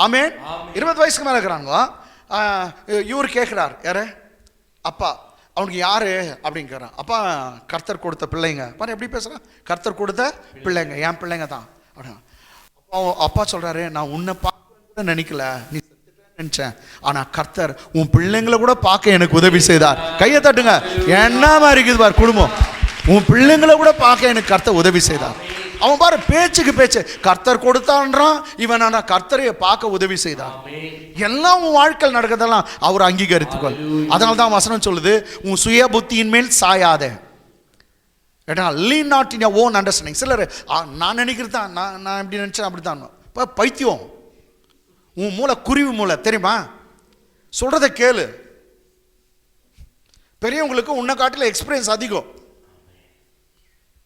ஆமென். 20 வயசுக்கு மேலே இருக்கிறாங்க. இவர் கேட்குறார், யாரு? அப்பா. அவனுக்கு யாரு அப்படின்னு கேட்குறான். அப்பா கர்த்தர் கொடுத்த பிள்ளைங்க. பாரு எப்படி பேசுகிறான், கர்த்தர் கொடுத்த பிள்ளைங்க, என் பிள்ளைங்க தான் அப்படின்னா. அப்பா சொல்கிறாரு, நான் உன்னை பார்க்க நினைக்கல, நீ நினைச்சேன், ஆனால் கர்த்தர் உன் பிள்ளைங்களை கூட பார்க்க எனக்கு உதவி செய்தார். கையை தட்டுங்க. என்ன மாதிரி இருக்குது பார் குடும்பம். உன் பிள்ளைங்களை கூட பார்க்க எனக்கு கர்த்தர் உதவி செய்தார். அவன் பாரு பேச்சுக்கு பேச்சு, கர்த்தர் கொடுத்தான்றான் இவன், ஆனா கர்த்தரையை பார்க்க உதவி செய்தார். எல்லாம் உன் வாழ்க்கையில் நடக்கிறதெல்லாம் அவர் அங்கீகரித்துக்கொள். அதனால தான் வசனம் சொல்லுது, உன் சுய புத்தியின் மேல் சாயாதே. Lean not in your own understanding. சிலர் நான் நினைக்கிறது தான், நான் எப்படி நினைச்சேன் அப்படித்தான். இப்போ பைத்தியம், உன் மூளை குருவி மூளை தெரியுமா? சொல்றதை கேளு. பெரியவங்களுக்கு உன்னை காட்டில எக்ஸ்பீரியன்ஸ் அதிகம்.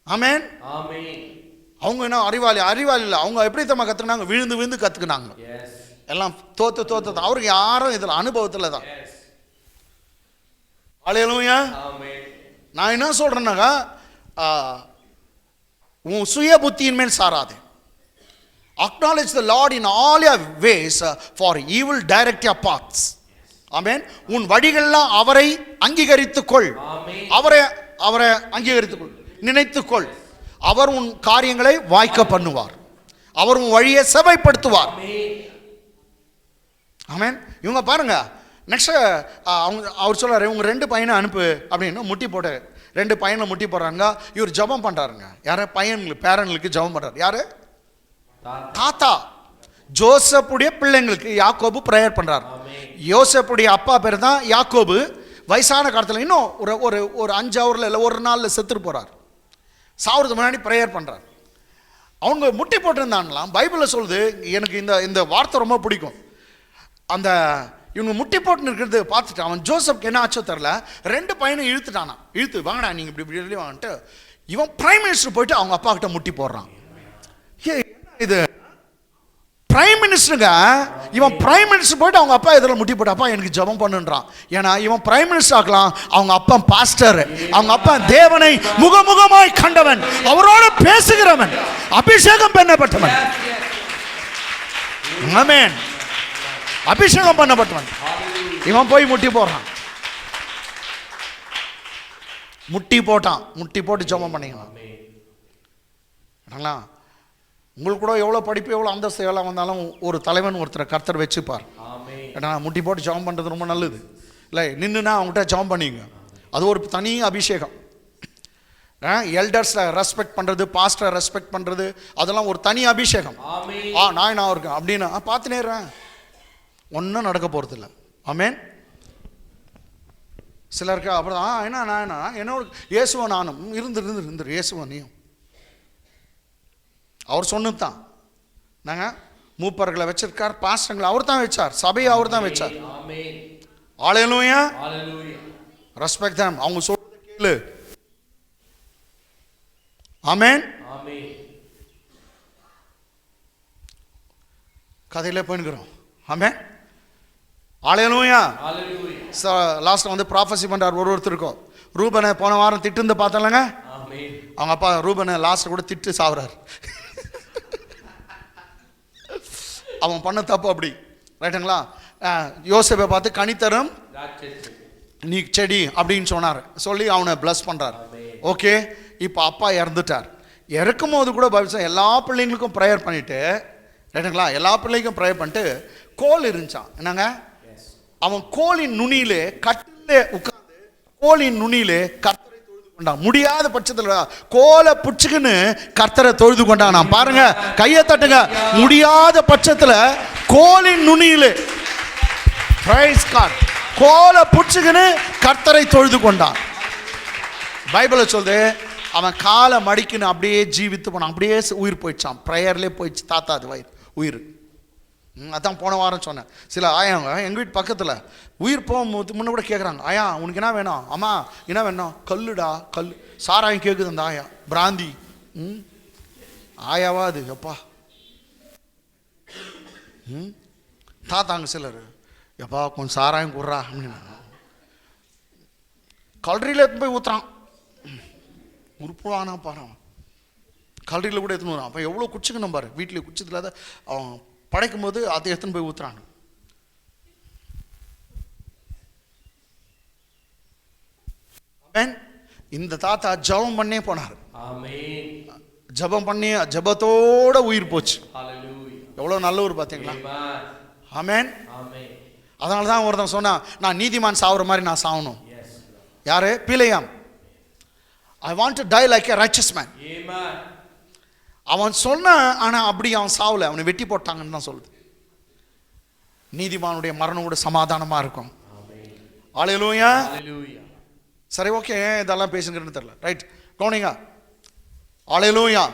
ஆமென். அவங்க என்ன அறிவாளி இல்லை. அவங்க எப்படி தான் கற்றுக்கினாங்க, விழுந்து கற்றுக்கினாங்க. எல்லாம் தோத்து அவருக்கு யாரும் இதில் அனுபவத்தில் தான். ஹல்லேலூயா. நான் என்ன சொல்றேன்னாக்கா, உன் சுய புத்தியின் மேல் சாராதே. Acknowledge the Lord in all your ways, for He will direct your paths. ஆமென். உன் வழிகளெல்லாம் அவரை அங்கீகரித்துக்கொள். அவரை அங்கீகரித்துக்கொள், நினைத்துக்கொள். அவர் உன் காரியங்களை வாய்க்க பண்ணுவார், அவர் உன் வழியை செவைப்படுத்துவார். ஆமென். இவங்க பாருங்க, நெக்ஸ்ட் அவர் சொல்றாரு, இவங்க 2 பையனை அனுப்பு அப்படின்னு முட்டி போட்டு 2 பையனை முட்டி போடுறாங்க. இவர் ஜெபம் பண்றாருங்க. யாரு? பையன்களுக்கு, பேரன்களுக்கு ஜெபம் பண்றாரு. யாரு? தாத்தா. ஜோசப்புடைய பிள்ளைங்களுக்கு யாக்கோபு பிரேயர் பண்றாரு. யோசப்புடைய அப்பா பேர் தான் யாக்கோபு. வயசான காலத்தில் இன்னும் ஒரு 5 ஹவர்ல இல்லை 1 நாளில் செத்துட்டு போறார். சாவதுக்கு முன்னாடி பிரேயர் பண்றார். அவங்க முட்டி போட்டிருந்தாங்களாம். பைபிளில் சொல்லுது, எனக்கு இந்த வார்த்தை ரொம்ப பிடிக்கும். அந்த இவங்க முட்டி போட்டு இருக்கிறது பார்த்துட்டு அவன் ஜோசப்க்கு என்ன ஆச்சோ தெரில, 2 பையனை இழுத்துட்டானா. இழுத்து வாங்கடா நீங்கள் இப்படி வாங்கிட்டு இவன் பிரைம் மினிஸ்டர் போயிட்டு அவங்க அப்பா கிட்ட முட்டி போடுறான். இது பிரைம் மினிஸ்டருங்க. இவன் பிரைம் மினிஸ்டர் போயிட்டு அவங்க அப்பா இதில் முட்டி போட்டு, அப்பா எனக்கு ஜெபம் பண்ணுன்றான். ஏன்னா இவன் பிரைம் மினிஸ்டர் ஆக்கலாம், அவங்க அப்பா பாஸ்டர், அவங்க அப்பா தேவனை முகமுகமாய் கண்டவன், அவரோட பேசுகிறவன், அபிஷேகம் பண்ணப்பட்டவன். ஆமென். அபிஷேகம் பண்ணப்பட்டவன். இவன் போய் முட்டி போடுறான். முட்டி போட்டு ஜெபம் பண்ணிக்கலாம். உங்களுக்கு கூட எவ்வளோ படிப்பு, எவ்வளோ அந்தஸ்து, எவ்வளோ வந்தாலும் ஒரு தலைவன் ஒருத்தரை கர்த்தர் வச்சுப்பார். ஏன்னா முட்டி போட்டு ஜெபம் பண்ணுறது ரொம்ப நல்லது இல்லை. நின்றுனா அவங்ககிட்ட ஜெபம் பண்ணிங்க, அது ஒரு தனி அபிஷேகம். எல்டர்ஸை ரெஸ்பெக்ட் பண்ணுறது, பாஸ்டரை ரெஸ்பெக்ட் பண்ணுறது, அதெல்லாம் ஒரு தனி அபிஷேகம். நான் இருக்கேன் அப்படின்னு பார்த்து நேர்றேன், ஒன்றும் நடக்க போகிறது இல்லை. ஆமென். சிலருக்கு அப்புறம் என்னோட இயேசுவ நானும் இருந்துரு இயேசுவ நீயும். அவர் சொன்னதுதான். நாங்கள் மூப்பர்களை வச்சிருக்கார், பாஸ்டர்களை அவர் தான் வச்சார், சபையை அவர் தான் வச்சார். ஹல்லேலூயா. Respect them. அவங்க சொல்றத கேளு. ஆமென். கதையில போயினுக்கிறோம். ஆமென். ஹல்லேலூயா. லாஸ்ட்ல வந்து ப்ராஃபஸி பண்றார் ஒருத்தருக்கும். ரூபனை போன வாரம் திட்டு பார்த்தலங்க, அவங்க அப்பா ரூபனை லாஸ்ட் கூட திட்டு சாவுறார். அவன் பண்ண தப்பு அப்படி, ரைட்டுங்களா? யோசேப்பை பார்த்து கனித்தரும் நீ செடி அப்படின்னு சொன்னார், சொல்லி அவனை பிளஸ் பண்றார். ஓகே, இப்போ அப்பா இறந்துட்டார். இறக்கும் போது கூட பைபிள் எல்லா பிள்ளைங்களுக்கும் ப்ரேயர் பண்ணிட்டு, ரைட்டுங்களா, எல்லா பிள்ளைக்கும் ப்ரேயர் பண்ணிட்டு கோல் இருந்துச்சான். என்னங்க, அவன் கோலின் நுனியிலே கட்டிலே உட்கார்ந்து கோலின் நுனியிலே கர்த்தரை தொழுது கொண்டான். முடியாத பட்சத்தில் கோலை புடிச்சுக்குன்னு கர்த்தரை தொழுது கொண்டான். நான் பாருங்க, கையை தட்டுங்க. முடியாத பட்சத்தில் கோலின் நுனியிலே, பிரைஸ் காட், கோலை புடிச்சுக்குன்னு கர்த்தரை தொழுது கொண்டான். பைபிளை சொல்லுது, அவன் காலை மடிக்குன்னு அப்படியே ஜீவித்து போனான். அப்படியே உயிர் போயிடுச்சான். ப்ரேயர்லேயே போயிடுச்சு தாத்தா அது உயிர். அதான் போன வாரம் சொன்னேன். சில ஆயாங்க எங்கள் வீட்டு பக்கத்தில் உயிர் போகும்போது முன்ன கூட கேட்குறாங்க, ஆயா உனக்கு என்ன வேணும்? அம்மா என்ன வேணும்? கல்லுடா கல். சாராயம் கேட்குது அந்த ஆயா, பிராந்தி. ஆயாவா அது? எப்பா தாத்தாங்க சிலர், எப்பா கொஞ்சம் சாராயம் குடுறா அப்படின்னு கல்றியில் எடுத்து போய் ஊற்றுறான். உருப்புவானா பாரு, கல்றியில் கூட எடுத்துன்னு வரான். அப்போ எவ்வளோ குச்சிக்கணும் பாரு. வீட்டில் குச்சது இல்லாத அவன் படைக்கும் போது அதை எடுத்துன்னு போய் ஊத்துறான். இந்த தாத்தா ஜபம் பண்ணே போனார். ஜபம் பண்ணி ஜபத்தோட உயிர் போச்சு. எவ்வளவு நல்லவர் பார்த்தீங்களா? ஆமென். அதனால தான் ஒருத்தன் சொன்னா, நான் நீதிமான் சாவுற மாதிரி நான் சாவணும். யாரு? பிலேயாம். I want to die like a righteous man. அவன் சொன்ன, ஆனா அப்படி அவன் சாவல, அவனை வெட்டி போட்டாங்கன்னு தான் சொல்லுது. நீதிமானுடைய மரணம் கூட சமாதானமா இருக்கும். ஹல்லேலூயா. சரி, ஓகே, இதெல்லாம் பேசுங்கிறன்னு தெரியல. ரைட், கவனிங்க. ஹல்லேலூயா.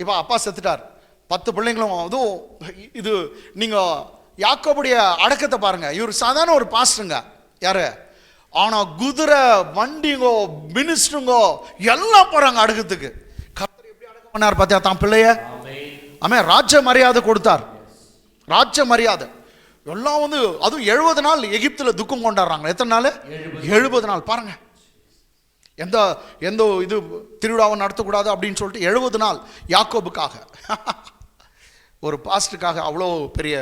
இப்போ அப்பா செத்துட்டார், 10 பிள்ளைங்களும். அதுவும் இது நீங்க யாக்கோபுடைய அடக்கத்தை பாருங்க. இவர் சாதாரண ஒரு பாஸ்டருங்க. யாரு? ஆனா குதிரை, வண்டிங்கோ, மினிஸ்டருங்கோ எல்லாம் போறாங்க அடக்கத்துக்கு. கர்த்தர் எப்படி அடக்கம் பண்ணார் பார்த்தியா தான் பிள்ளைய? ஆமென். ராஜ்ய மரியாதை கொடுத்தார். ராஜ்ய மரியாதை எல்லாம் வந்து, அதுவும் 70 நாள் எகிப்தில் துக்கம் கொண்டாடுறாங்க. எத்தனை நாள்? 70 நாள். பாருங்க, எந்த இது திருவிழாவை நடத்தக்கூடாது அப்படின்னு சொல்லிட்டு 70 நாள் யாக்கோபுக்காக, ஒரு பாஸ்டுக்காக அவ்வளோ பெரிய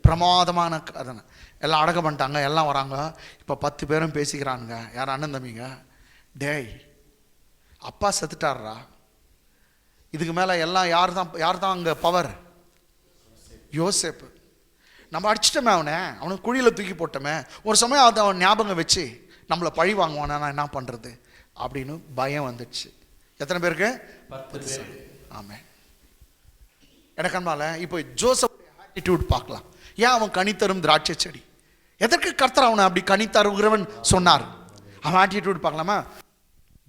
பிரமாதமான கதனை எல்லாம் அடக்கம் பண்ணிட்டாங்க. எல்லாம் வராங்க. இப்போ 10 பேரும் பேசிக்கிறானுங்க. யார்? அண்ணன் தம்பிங்க. டேய், அப்பா செத்துட்டாரா, இதுக்கு மேலே எல்லாம் யார் தான் அங்கே பவர்? யோசேப்பு. நம்ம அடிச்சிட்டோமே அவனுக்கு குழியில் தூக்கி போட்டோமே, ஒரு சமயம் அதை அவன் ஞாபகம் வச்சு நம்மளை பழி வாங்குவானா, நான் என்ன பண்ணுறது அப்படின்னு பயம் வந்துடுச்சு. எத்தனை பேருக்கு? 10 பேர். ஆமே. எனக்கு அன்பால இப்போ ஜோசப் ஆட்டிடியூட் பார்க்கலாம். ஏன் அவன் கனி தரும் திராட்சை செடி? எதற்கு கர்த்தர் அவனை அப்படி கனி தருகிறவன் சொன்னார்? அவன் ஆட்டிடியூட் பார்க்கலாமா?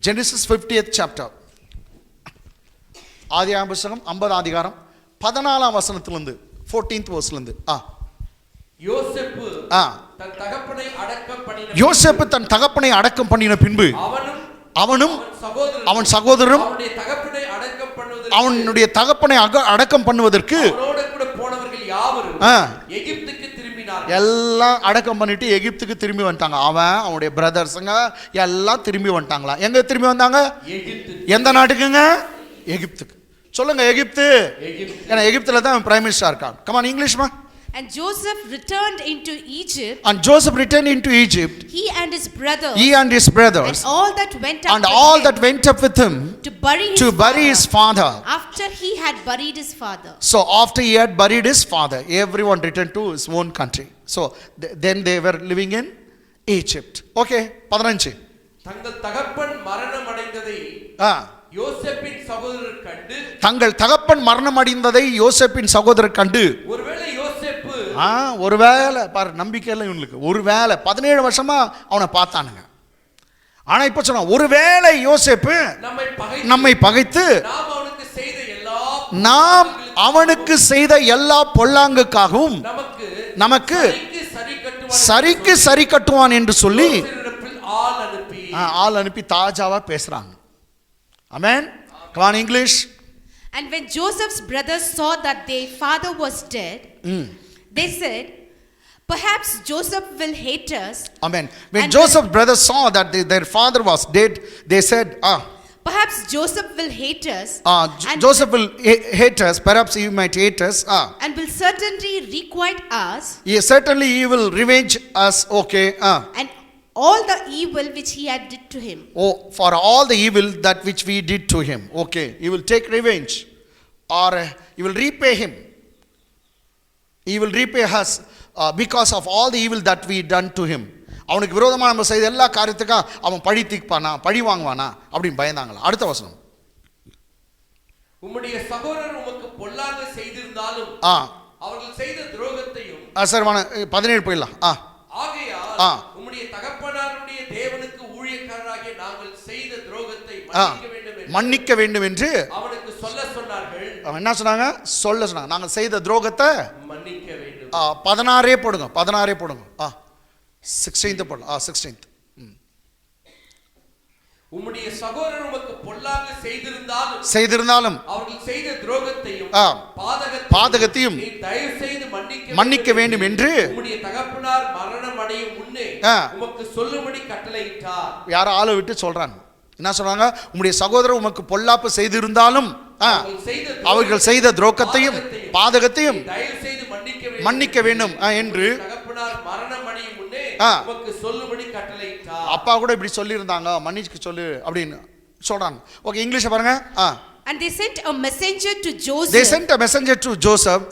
ஜெனிசிஸ் 50th சாப்டர், ஆதியாகம புத்தகம் 50 அதிகாரம் 14ஆம் வசனத்திலிருந்து 14th verseலேருந்து. யோசேப்பு தன் தகப்பனை அடக்கம் பண்ணின பின்பு அவனும் அவன் சகோதரரும் அவனுடைய தகப்பனை அடக்கம் பண்ணுவதற்கு எல்லாம் அடக்கம் பண்ணிட்டு எகிப்துக்கு திரும்பி வந்துட்டாங்க. அவனுடைய பிரதர்ஸுங்க எல்லாம் திரும்பி வந்துட்டாங்களா? எங்க திரும்பி வந்தாங்க? எந்த நாட்டுக்குங்க? எகிப்துக்கு. சொல்லுங்க, எகிப்து. ஏன்னா எகிப்துல தான் பிரைம் மினிஸ்டர் இருக்காங்க. கம் ஆன் இங்கிலீஷ்மா. And Joseph returned into Egypt. And Joseph returned into Egypt. He and his brothers. And all that went up. And all that went up with him. To bury his father. After he had buried his father. So after he had buried his father, everyone returned to his own country. So then they were living in Egypt. Okay, 15. தங்கள் தகப்பன் மரணம் அடைந்ததை யோசேப்பின் சகோதரர் கண்டு. தங்கள் தகப்பன் மரணம் அடைந்ததை யோசேப்பின் சகோதரர் கண்டு. ஒருவேளை யோசேப்பு ஒருவேளை பாரு, நம்பிக்கை இல்லை இவங்களுக்கு. ஒருவேளை 17 வருஷமா அவனை பார்த்தானுங்க. ஆனா இப்ப சொன்னா ஒருவேளை யோசேப்பு நம்மை பகைத்து நாம் அவனுக்கு செய்த எல்லா பொல்லாங்குக்காகவும் நமக்கு சரிக்கு சரி கட்டுவான் என்று சொல்லி ஆள் அனுப்பி தாஜாவா பேசுறாங்க. Amen. Come on, English. And when Joseph's brothers saw that their father was dead, they said, perhaps Joseph will hate us. Amen. When Joseph's brothers saw that their father was dead, they said, perhaps Joseph will hate us. Joseph will hate us. Perhaps he might hate us. And will certainly requite us. Yes, certainly he will revenge us. Okay. And all the evil which he had did to him. For all the evil that which we did to him. Okay, he will take revenge, or he will repay him. He will repay us because of all the evil that we done to him. அவனுக்கு விரோதமா நம்ம செய்த எல்லா காரியத்துக்கும் அவன் பழி தீர்ப்பானா, பழி வாங்குவானா அப்படின்னு பயந்தாங்களா? அடுத்த வசனம். உம்முடைய சகோதரர் உமக்கு பொல்லாங்கு செய்திருந்தாலும் அவர்கள் செய்த துரோகத்தையும். சார் 17 போயிடலாம். ஆகையால் உம்முடைய தகப்பனாருடைய தேவனுக்கு ஊழியக்காரராகிய நாங்கள் செய்த துரோகத்தை மன்னிக்க வேண்டும் என்று அவனுக்கு சொல்ல சொன்னார்கள். அவன் என்ன சொன்னாங்க? சொல்ல சொன்னாங்க, நாங்கள் செய்த துரோகத்தை மன்னிக்க வேண்டும். 16 போடுங்க, 16 போடுங்க. 16th போடலாம். 16th. உம்முடைய சகோதரர் உமக்கு பொல்லாங்கு செய்திருந்தாலும் அவர்கள் செய்த துரோகத்தையும் பாதகத்தையும் தயவு செய்து மன்னிக்க வேண்டும் என்று உம்முடைய தகப்பனார் மரணம் அடையும் முன்னே உமக்கு சொல்லும்படி கட்டளையிட்டார். யார ஆளை விட்டு சொல்றாங்க. என்ன சொல்றாங்க? உம்முடைய சகோதரர் உமக்கு பொல்லாப்பு செய்திருந்தாலும் அவர்கள் செய்த துரோகத்தையும் பாதகத்தையும் தயவு செய்து மன்னிக்க வேண்டும் என்று தகப்பனார் மரணம் அடையும் முன்னே உமக்கு சொல்லும்படி கட்டளையிட்டார். அப்பா கூட இப்படி சொல்லி இருந்தாங்க, மன்னிச்சு சொல்லு அப்படின்னு சொல்றாங்க. ஓகே, இங்கிலீஷ் பாருங்க. And they sent a messenger to Joseph. They sent a messenger to Joseph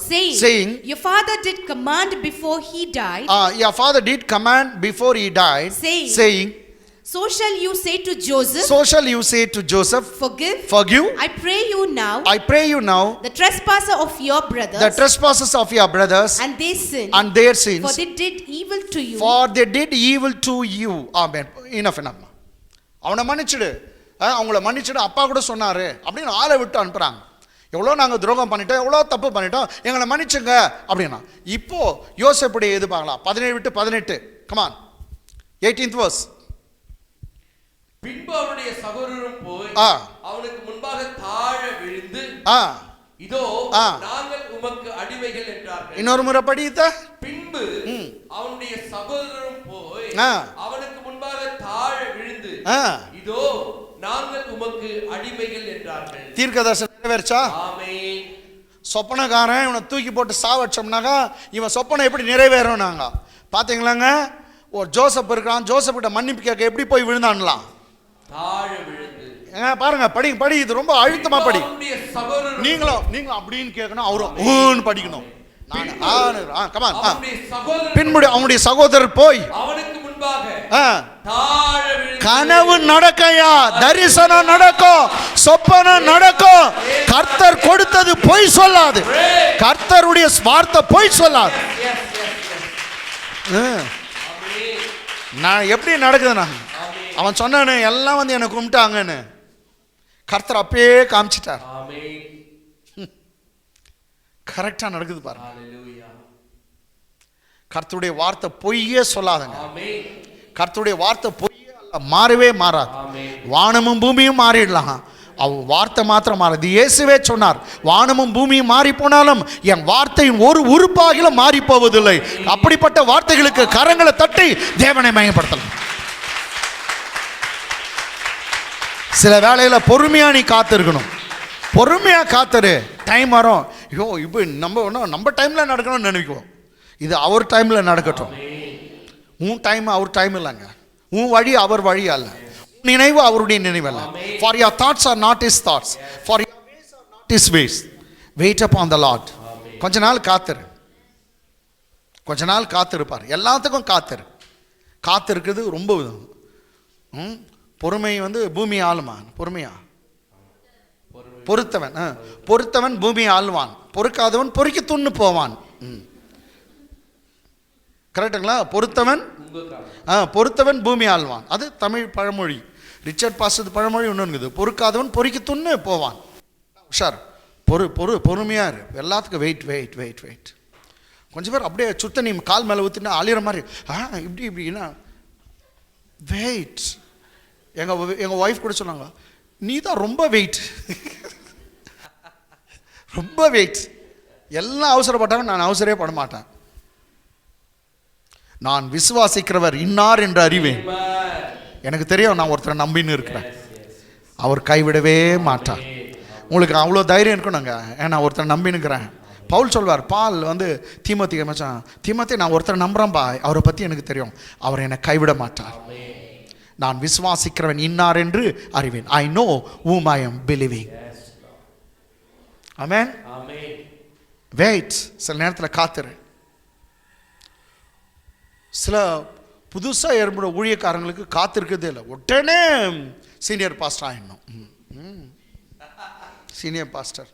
saying, your father did command before he died. Your father did command before he died, saying, so shall you say to Joseph. So shall you say to Joseph. Forgive. I pray you now. The trespasses of your brothers. The trespasses of your brothers. And their sins. And their sins. For they did evil to you. For they did evil to you. Amen. Enough. அவனை மன்னிச்சிடு, அவங்கள மன்னிச்சிடு அப்பா கூட சொன்னாரு அப்படின்னு ஆளை விட்டு அனுப்புறாங்க. எவ்வளோ நாங்கள் துரோகம் பண்ணிட்டோம், எவ்வளோ தப்பு பண்ணிட்டோம், எங்களை மன்னிச்சுங்க அப்படின்னா. இப்போ யோசேப்புடைய எது பார்க்கலாம். 17 விட்டு 18. Come on, 18th verse. பின்பு அவனுடைய சகோதரரும் போய் அவனுக்கு முன்பாக தாழ விழுந்து இதோ நாங்கள் உமக்கு அடிமைகள் என்றார்கள். இன்னொரு முறை படித்த. பின்பு அவனுடைய சகோதரரும் போய் அவனுக்கு முன்பாக தாழ விழுந்து இதோ நாங்கள் உமக்கு அடிமைகள் என்றார்கள். தீர்க்கதரிசனம் நிறைவேறுச்சா? ஆமென். சொப்பனக்காரன் இவனை தூக்கி போட்டு சாவச்சோம்னாக்கா இவன் சொப்பனை எப்படி நிறைவேறும்? நாங்க பாத்தீங்களாங்க, ஒரு ஜோசப் இருக்கான், ஜோசப் கிட்ட மன்னிப்பு கேட்க எப்படி போய் விழுந்தான்லாம்? தாழ விழுந்து. பாருங்க, படி இது ரொம்ப அழுத்தமா படி. அவனுடைய சகோதரன் நீங்களும் அப்படின்னு கேட்கணும், அவரும் ஊன்னு படிக்கணும். கமான். அவனுடைய சகோதரன் பின்பு அவனுடைய சகோதரர் போய் அவனுக்கு முன்பாக தாழ கனவு நடக்கையா, தரிசனம் நடக்கும், சொப்பனம் நடக்கும். கர்த்தர் கொடுத்தது பொய் சொல்லாது, கர்த்தருடைய வார்த்தை பொய் சொல்லாது. நான் எப்படி நடக்குதுண்ணா, அவன் சொன்னானு எல்லாம் வந்து என்னை கும்பிட்டாங்கன்னு கர்த்தர் அப்பயே காமிச்சிட்டார். கரெக்டா நடக்குது பாருங்க. கர்த்தருடைய வார்த்தை பொய்யே சொல்லாதங்க. கர்த்தருடைய வார்த்தை பொய்யே அல்ல, மாறவே மாறாது. வானமும் பூமியும் மாறிடலாம், அவ வார்த்தை மாத்திரம் மாறாது. இயேசுவே சொன்னார், வானமும் பூமியும் மாறி போனாலும் என் வார்த்தையின் ஒரு உறுப்பாகிலும் மாறி போவதில்லை. அப்படிப்பட்ட வார்த்தைகளுக்கு கரங்களை தட்டி தேவனை மயப்படுத்தலாம். சில வேளையில பொறுமையா நீ காத்திருக்கணும். பொறுமையா காத்துரு, டைம் வரும். ஐயோ இப்போ நம்ம டைம்ல நடக்கணும்னு நினைக்குவோம். இது அவர் டைம்ல நடக்கட்டும். உன் டைம் அவர் டைம் இல்லைங்க, உன் வழி அவர் வழி அல்ல, நினைவு அவருடைய நினைவு அல்ல. For your thoughts are not his thoughts, for your ways are not his ways. Wait upon the Lord. கொஞ்ச நாள் காத்துரு, கொஞ்ச நாள் காத்திருப்பார். எல்லாத்துக்கும் காத்திருக்கிறது ரொம்ப பொறுமை வந்து பூமி ஆளுமா. பொறுமையா பொறுத்தவன் பூமியை ஆள்வான், பொறுக்காதவன் பொறுக்கி துண்ணு போவான். கரெக்டுங்களா? பொறுத்தவன் பூமி ஆள்வான், அது தமிழ் பழமொழி. ரிச்சர்ட் பாஸ்டர் பழமொழி ஒன்று, பொறுக்காதவன் பொறுக்கி துண்ணு போவான். உஷார், பொறுமையா இரு. எல்லாத்துக்கும் வெயிட். கொஞ்சம் பேர் அப்படியே சுத்த நீ கால் மேலே ஊற்றினா அழிகிற மாதிரி இப்படின்னா வெயிட். எங்கள் ஒய்ஃப் கூட சொன்னாங்க, நீ தான் ரொம்ப வெயிட். ரொம்ப வெயிட். எல்லாம் அவசரப்பட்டாங்க, நான் அவசரே பட மாட்டேன். நான் விசுவாசிக்கிறவர் இன்னார் என்று அறிவேன். எனக்கு தெரியும், நான் ஒருத்தரை நம்பின்னு இருக்கிறேன், அவர் கைவிடவே மாட்டார். உங்களுக்கு அவ்வளோ தைரியம் இருக்கணுங்க, ஏன்னா ஒருத்தரை நம்பினுக்கிறேன். பவுல் சொல்வார், பால் வந்து தீமோத்தேயுக்கு மச்சான், தீமோத்தேயு நான் ஒருத்தரை நம்புறேன்பா, அவரை பற்றி எனக்கு தெரியும், அவர் என்னை கைவிட மாட்டார். நான் விசுவாசிக்கிறவன் இன்னார் என்று அறிவேன். I know whom I am believing. Amen. Wait. சில நேரத்தில் காத்துரு. சில புதுசாக ஏற்பட ஊழியக்காரங்களுக்கு காத்திருக்கிறதே இல்லை, உடனே சீனியர் பாஸ்டர் ஆயிடணும். சீனியர் பாஸ்டர்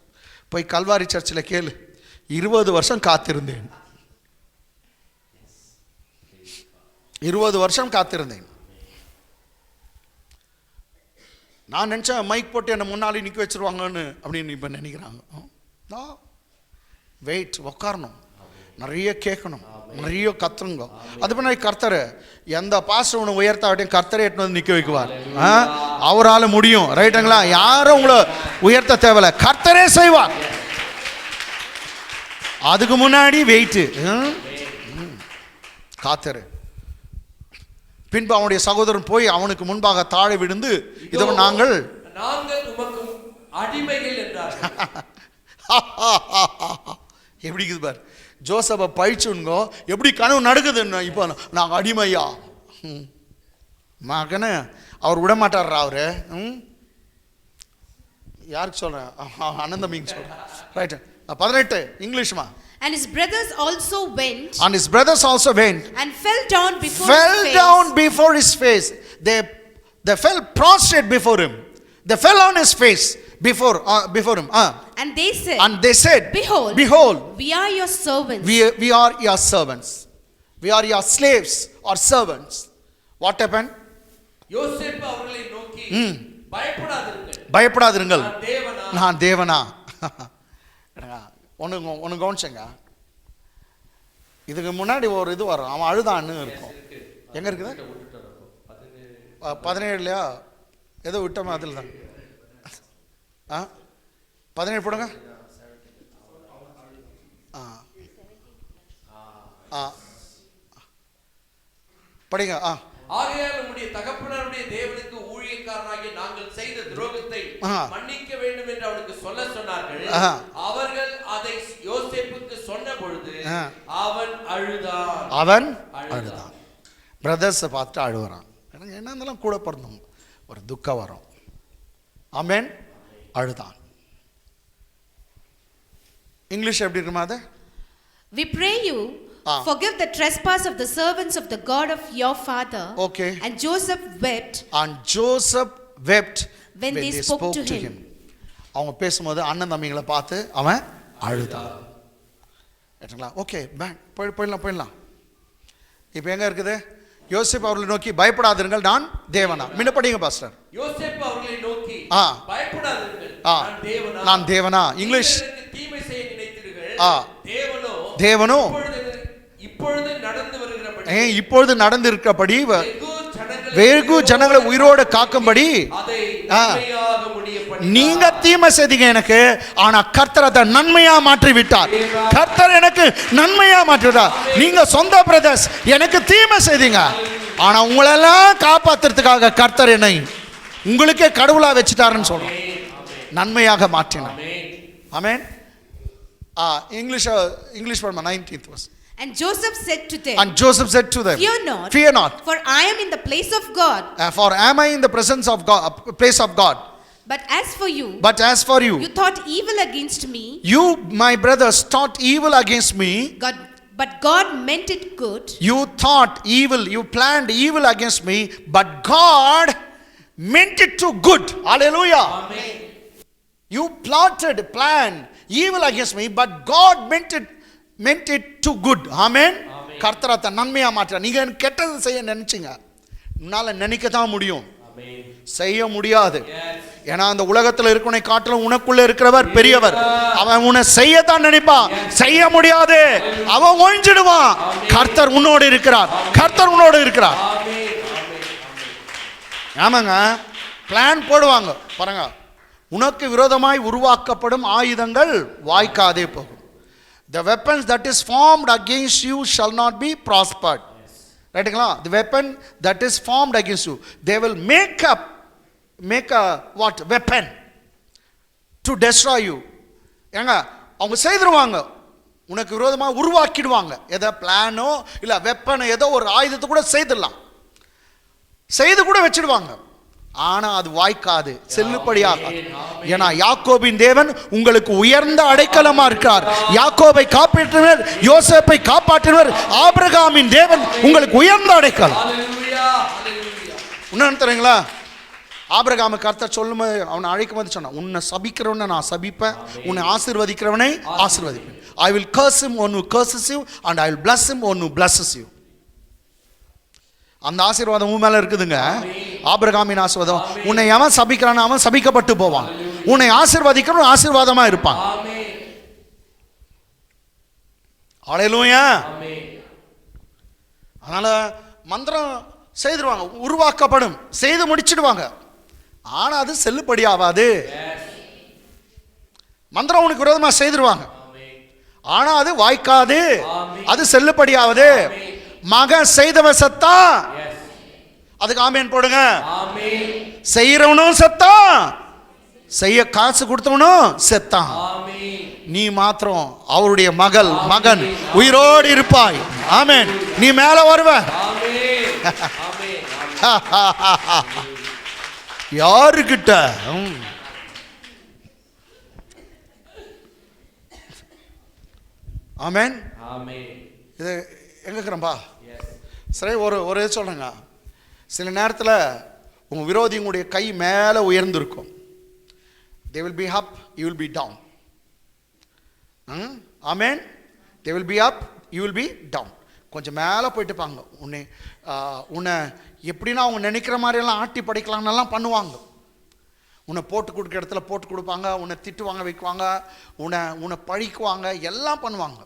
போய் கல்வாரி சர்ச்சில் கேளு, 20 வருஷம் காத்திருந்தேன். 20 வருஷம் காத்திருந்தேன். நான் நினச்சேன் மைக் போட்டு என்னை முன்னாடி நிற்க வச்சுருவாங்கன்னு அப்படின்னு இப்போ நினைக்கிறாங்க. வெயிட், உக்காரணும், நிறைய கேட்கணும், நிறைய கத்துருங்க. அது பின்னாடி கர்த்தர் எந்த பாஸ்டர் உன்னை உயர்த்தாவட்டையும் கர்த்தரை எட்டு வந்து நிற்க வைக்குவார். அவரால் முடியும். ரைட்டுங்களா? யாரும் உங்களை உயர்த்த தேவையில்லை, கர்த்தரே செய்வார். அதுக்கு முன்னாடி வெயிட்டு, காத்தரு. பின்பு அவனுடைய சகோதரன் போய் அவனுக்கு முன்பாக தாழ விழுந்து, இதோ நாங்கள் உமக்கு அடிமைகள் என்றார்கள். எப்படி இருக்குது பார், ஜோசப்பை பழிச்சுங்கோ, எப்படி கனவு நடக்குதுன்னு. இப்போ நாங்கள் அடிமையா மகனே, அவர் விட மாட்டார்ரா அவரு. யாருக்கு சொல்றேன்? அனந்தமிங்க சொல்றேன். Right, 18 இங்கிலீஷ்மா. And his brothers also went. And his brothers also went. And fell down before his face. Fell down before his face. They fell prostrate before him. They fell on his face before him. And they said. And they said, Behold, we are your servants. We are your servants. We are your slaves or servants. What happened? யோசேப்பு அவர்களை நோக்கி, பயப்படாதிருங்கள், நான் தேவனா. ஒன்று கவனிச்சங்க, இதுக்கு முன்னாடி ஒரு இது வரும், அவன் அழுதான்னு இருக்கும். எங்கே இருக்குது? 17 ஏதோ விட்டோமா? அதில் தான் 17 போடுங்க. படிங்க. ஆகையால் உம்முடைய தகப்பனாருடைய தேவனுக்கு ஊழியக்காரனாகிய நாங்கள் செய்த துரோகத்தை மன்னிக்க வேண்டும் என்று அவனுக்கு சொல்ல சொன்னார்கள். அவர்கள் அதை யோசேப்புக்கு சொன்ன பொழுது அவன் அழுதான். பிரதர்ஸை பார்த்துட்டு அழுகுறான். எனக்கு என்ன இருந்தாலும் கூட பிறந்தோம், ஒரு துக்கம் வரும். ஆமென். அழுதான். இங்கிலீஷ் எப்படி இருக்குமா அது? We pray you, forgive the trespass of the servants of the God of your father. Okay. And Joseph wept. And Joseph wept when they spoke to him. அவங்க பேசும்போது அண்ணன் தம்பிகளை பார்த்து அவன் அழுதான். ஏற்றுங்களா? ஓகே, போயிடலாம். இப்போ எங்க இருக்குது? யோசேப்பு அவர்களை நோக்கி பயப்படாதீர்கள், நான் தேவனா. முன்ன படிங்க பாஸ்டர். யோசேப்பு அவர்களை நோக்கி பயப்படாதீர்கள், நான் தேவனா. இங்கிலீஷ். தீமை செய்ய நினைத்தீர்கள், தேவனோ இப்பொழுது நடந்து வருகிறபடி, இப்பொழுது நடந்திருக்கிறபடி வெகு ஜனங்களை உயிரோடு காக்கும்படி நீங்க தீமை செய்தீங்க எனக்கு, ஆனா கர்த்தர் அதை நன்மையா மாற்றி விட்டார். கர்த்தர் எனக்கு நன்மையா மாற்றி விட்டார். நீங்க சொந்த பிரதர்ஸ் எனக்கு தீமை செய்தீங்க, ஆனா உங்களெல்லாம் காப்பாத்துறதுக்காக கர்த்தர் என்னை உங்களுக்கே கடவுளா வச்சுட்டாருன்னு சொல்றோம். நன்மையாக மாற்றினார். ஆமென். இங்கிலீஷ் பர்மா 19th verse. And Joseph said to them, fear not, for I am in the place of God. For am I in the presence of God, place of God. But as for you, you thought evil against me. You, my brothers, thought evil against me. But God meant it good. You thought evil, you planned evil against me, but God meant it to good. Hallelujah. Amen. You planned evil against me, but God meant it to good. Amen. கர்த்தர் அதை நன்மையா மாற்ற. நீங்க கெட்டது செய்ய நினைச்சீங்க, உன்னால நினைக்க தான் முடியும், செய்ய முடியாது. ஏன்னா அந்த உலகத்துல இருக்கவனை காட்டிலும் உனக்குள்ள இருக்கிறவர் பெரியவர். அவன் உன்னை செய்யத்தான் நினைப்பான், செய்ய முடியாது, அவன் ஒழிஞ்சிடுவான். கர்த்தர் உன்னோடு இருக்கிறார், கர்த்தர் உன்னோடு இருக்கிறார். ஆமாங்க, பிளான் போடுவாங்க பாருங்க. உனக்கு விரோதமாய் உருவாக்கப்படும் ஆயுதங்கள் வாய்க்காதே போகும். The weapons that is formed against you shall not be prospered. ரைட்டுங்களா? The weapon that is formed against you, they will make a what weapon to destroy you. ஏங்க அவங்க செய்துருவாங்க, உனக்கு விரோதமாக உருவாக்கிடுவாங்க. எதை பிளானோ இல்லை வெப்பனோ ஏதோ ஒரு ஆயுதத்தை கூட செய்துடலாம், செய்து கூட வச்சிடுவாங்க. ஆனா அது வாய்க்காது, செல்லுபடியாகாது. ஏன்னா யாக்கோபின் தேவன் உங்களுக்கு உயர்ந்த அடைக்கலமா இருக்கிறார். யாக்கோபை காப்பாற்றினர், யோசேப்பை காப்பாற்றினர். ஆபிரகாமின் தேவன் உங்களுக்கு உயர்ந்த அடைக்கலம். இன்னும் தெரியுங்களா? ஆபிரகாமுக்கு கர்த்தர் சொல்லும் அவனை அழைக்கும் போது சொன்னான், உன்னை சபிக்கிறவனை நான் சபிப்பேன், உன்னை ஆசீர்வதிக்கிறவனை ஆசீர்வதிப்பேன். I will curse him one who curses you and I will bless him one who blesses you. அந்த ஆசீர்வாதம் உன் மேல இருக்குதுங்க. ஆபிரகாமின் ஆசீர்வாதம். உன்னை எவன் சபிக்கிறான் அவன் சபிக்கப்பட்டு போவான், உன்னை ஆசீர்வதிக்கிறவன் ஆசீர்வாதமா இருப்பான். ஹல்லேலூயா. அதனால மந்திரம் செய்துருவாங்க, உருவாக்கப்படும், செய்து முடிச்சிடுவாங்க. ஆனா அது செல்லுபடியாவாது. மந்திரம் உனக்கு விரோதமா செய்துருவாங்க, ஆனா அது வாய்க்காது, அது செல்லுபடியாவது. மகன் செய்தவன் சத்தா, அதுக்கு ஆமேன் போடுங்க. செய்யறவனும் சத்தான், செய்ய காசு கொடுத்தவனும் செத்தான். நீ மாத்திரம் அவருடைய மகன் உயிரோடு இருப்பாய். ஆமேன். நீ மேல வருவ. யாருக்கிட்ட? ஆமேன். இது எங்க இருக்கிறம்பா? சரி, ஒரு சொல்லுங்க. சில நேரத்தில் உங்க விரோதிங்களுடைய கை மேலே உயர்ந்திருக்கும். they will be up, you will be down. Amen. they will be up, you will be down. கொஞ்சம் மேலே போயிட்டு பாங்க. உன்னை எப்படின்னா அவங்க நினைக்கிற மாதிரியெல்லாம் ஆட்டி படைக்கலாம்னெல்லாம் பண்ணுவாங்க. உன்னை போட்டு கொடுக்குற இடத்துல போட்டு கொடுப்பாங்க, உன்னை திட்டுவாங்க, வைக்குவாங்க, உன்னை பழிக்குவாங்க, எல்லாம் பண்ணுவாங்க.